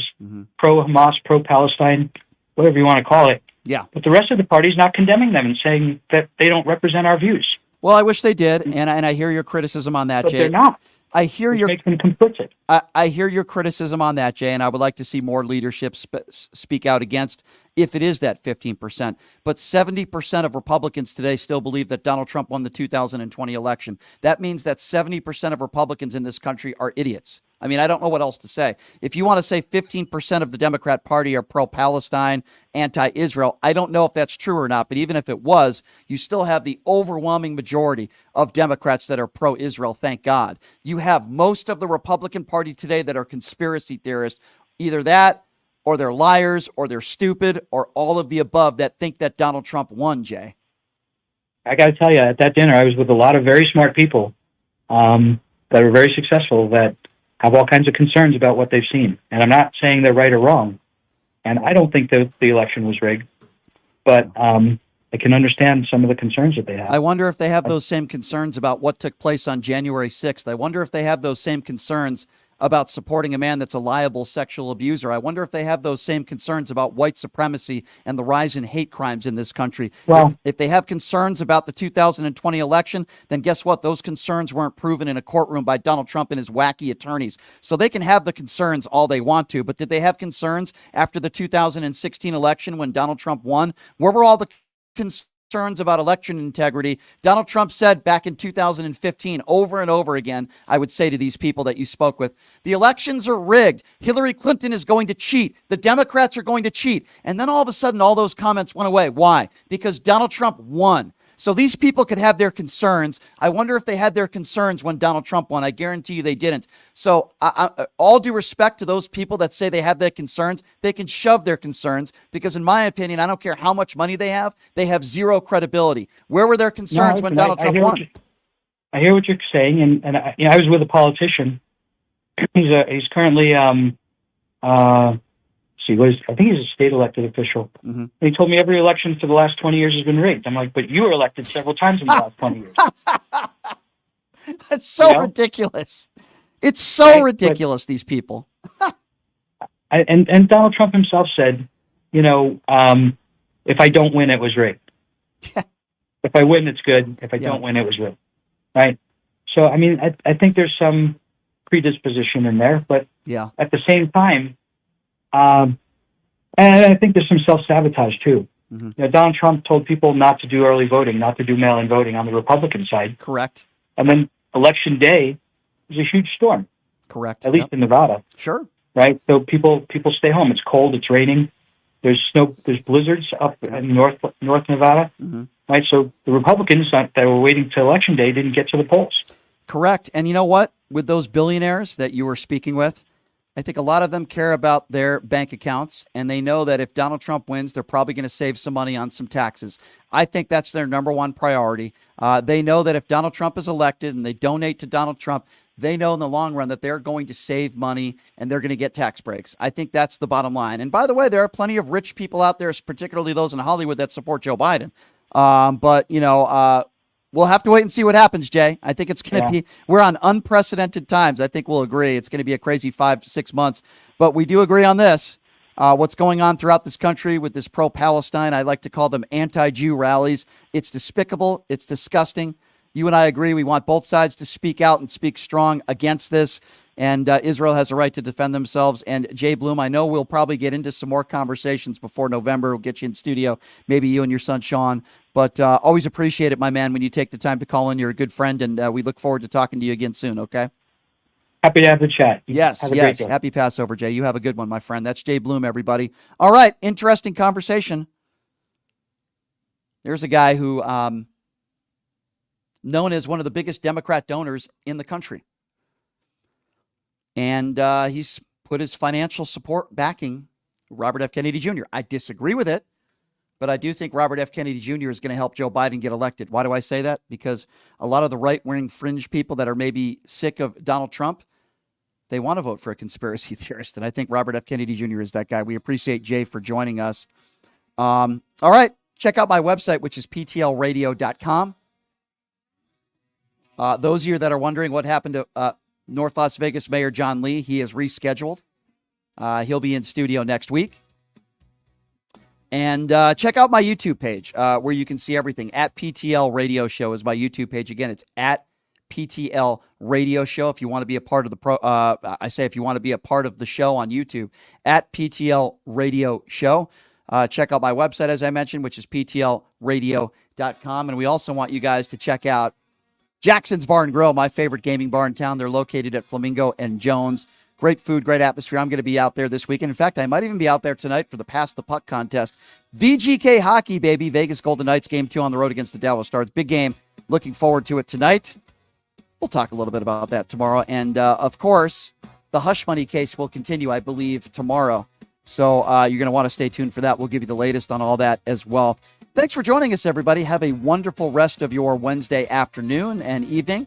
pro-Hamas, pro-Palestine, whatever you want to call it. Yeah. But the rest of the party is not condemning them and saying that they don't represent our views. Well, I wish they did, and I hear your criticism on that, but Jay. They're not. I hear Which makes them conflicted. I hear your criticism on that, Jay, and I would like to see more leadership speak out against if it is that 15%. But 70% of Republicans today still believe that Donald Trump won the 2020 election. That means that 70% of Republicans in this country are idiots. I mean, I don't know what else to say. If you want to say 15% of the Democrat Party are pro-Palestine, anti-Israel, I don't know if that's true or not. But even if it was, you still have the overwhelming majority of Democrats that are pro-Israel, thank God. You have most of the Republican Party today that are conspiracy theorists, either that or they're liars or they're stupid or all of the above, that think that Donald Trump won, Jay. I got to tell you, at that dinner, I was with a lot of very smart people that are very successful that have all kinds of concerns about what they've seen. And I'm not saying they're right or wrong. And I don't think that the election was rigged. But I can understand some of the concerns that they have. I wonder if they have those same concerns about what took place on January 6th. I wonder if they have those same concerns about supporting a man that's a liable sexual abuser. I wonder if they have those same concerns about white supremacy and the rise in hate crimes in this country. Well, if they have concerns about the 2020 election, then guess what? Those concerns weren't proven in a courtroom by Donald Trump and his wacky attorneys. So they can have the concerns all they want to, but did they have concerns after the 2016 election when Donald Trump won? Where were all the concerns about election integrity? Donald Trump said back in 2015 over and over again, I would say to these people that you spoke with, the elections are rigged. Hillary Clinton is going to cheat. The Democrats are going to cheat. And then all of a sudden, all those comments went away. Why? Because Donald Trump won. So these people could have their concerns. I wonder if they had their concerns when Donald Trump won. I guarantee you they didn't. So all due respect to those people that say they have their concerns, they can shove their concerns because in my opinion, I don't care how much money they have zero credibility. Where were their concerns when Donald Trump won? I hear what you're saying. And I was with a politician. He's currently, I think he's a state elected official. Mm-hmm. He told me every election for the last 20 years has been rigged. I'm like, but you were elected several times in the last 20 years. That's so ridiculous. It's so ridiculous, these people. And Donald Trump himself said, if I don't win, it was rigged. If I win, it's good. If I don't win, it was rigged. Right? So, I mean, I think there's some predisposition in there, but at the same time, and I think there's some self-sabotage, too. Mm-hmm. Donald Trump told people not to do early voting, not to do mail-in voting on the Republican side. Correct. And then Election Day was a huge storm. Correct. At least in Nevada. Sure. Right? So people stay home. It's cold. It's raining. There's snow. There's blizzards up in North Nevada. Mm-hmm. Right? So the Republicans that were waiting till Election Day didn't get to the polls. Correct. And you know what? With those billionaires that you were speaking with, I think a lot of them care about their bank accounts, and they know that if Donald Trump wins, they're probably going to save some money on some taxes. I think that's their number one priority. They know that if Donald Trump is elected and they donate to Donald Trump, they know in the long run that they're going to save money and they're going to get tax breaks. I think that's the bottom line. And by the way, there are plenty of rich people out there, particularly those in Hollywood, that support Joe Biden. But we'll have to wait and see what happens, Jay. I think it's going to be, we're on unprecedented times. I think we'll agree. It's going to be a crazy 5-6 months, but we do agree on this. What's going on throughout this country with this pro-Palestine, I like to call them anti-Jew rallies. It's despicable. It's disgusting. You and I agree. We want both sides to speak out and speak strong against this. And Israel has a right to defend themselves. And Jay Bloom, I know we'll probably get into some more conversations before November. We'll get you in studio, maybe you and your son, Sean. But always appreciate it, my man, when you take the time to call in. You're a good friend, and we look forward to talking to you again soon, okay? Happy to have the chat. Yes. Happy Passover, Jay. You have a good one, my friend. That's Jay Bloom, everybody. All right, interesting conversation. There's a guy who known as one of the biggest Democrat donors in the country. And he's put his financial support backing Robert F. Kennedy Jr. I disagree with it, but I do think Robert F. Kennedy Jr. is going to help Joe Biden get elected. Why do I say that? Because a lot of the right-wing fringe people that are maybe sick of Donald Trump, they want to vote for a conspiracy theorist. And I think Robert F. Kennedy Jr. is that guy. We appreciate Jay for joining us. All right. Check out my website, which is ptlradio.com. Those of you that are wondering what happened to North Las Vegas Mayor John Lee, he is rescheduled. He'll be in studio next week. And check out my YouTube page where you can see everything. At PTL Radio Show is my YouTube page. Again, it's at PTL Radio Show. If you want to be a part of the if you want to be a part of the show on YouTube, at PTL Radio Show. Check out my website, as I mentioned, which is ptlradio.com. And we also want you guys to check out Jackson's Bar and Grill, my favorite gaming bar in town. They're located at Flamingo and Jones. Great food, great atmosphere. I'm going to be out there this weekend. In fact, I might even be out there tonight for the Pass the Puck contest. VGK hockey, baby. Vegas Golden Knights game 2 on the road against the Dallas Stars. Big game. Looking forward to it tonight. We'll talk a little bit about that tomorrow. And, of course, the hush money case will continue, I believe, tomorrow. So you're going to want to stay tuned for that. We'll give you the latest on all that as well. Thanks for joining us, everybody. Have a wonderful rest of your Wednesday afternoon and evening,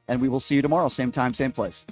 and we will see you tomorrow, same time, same place.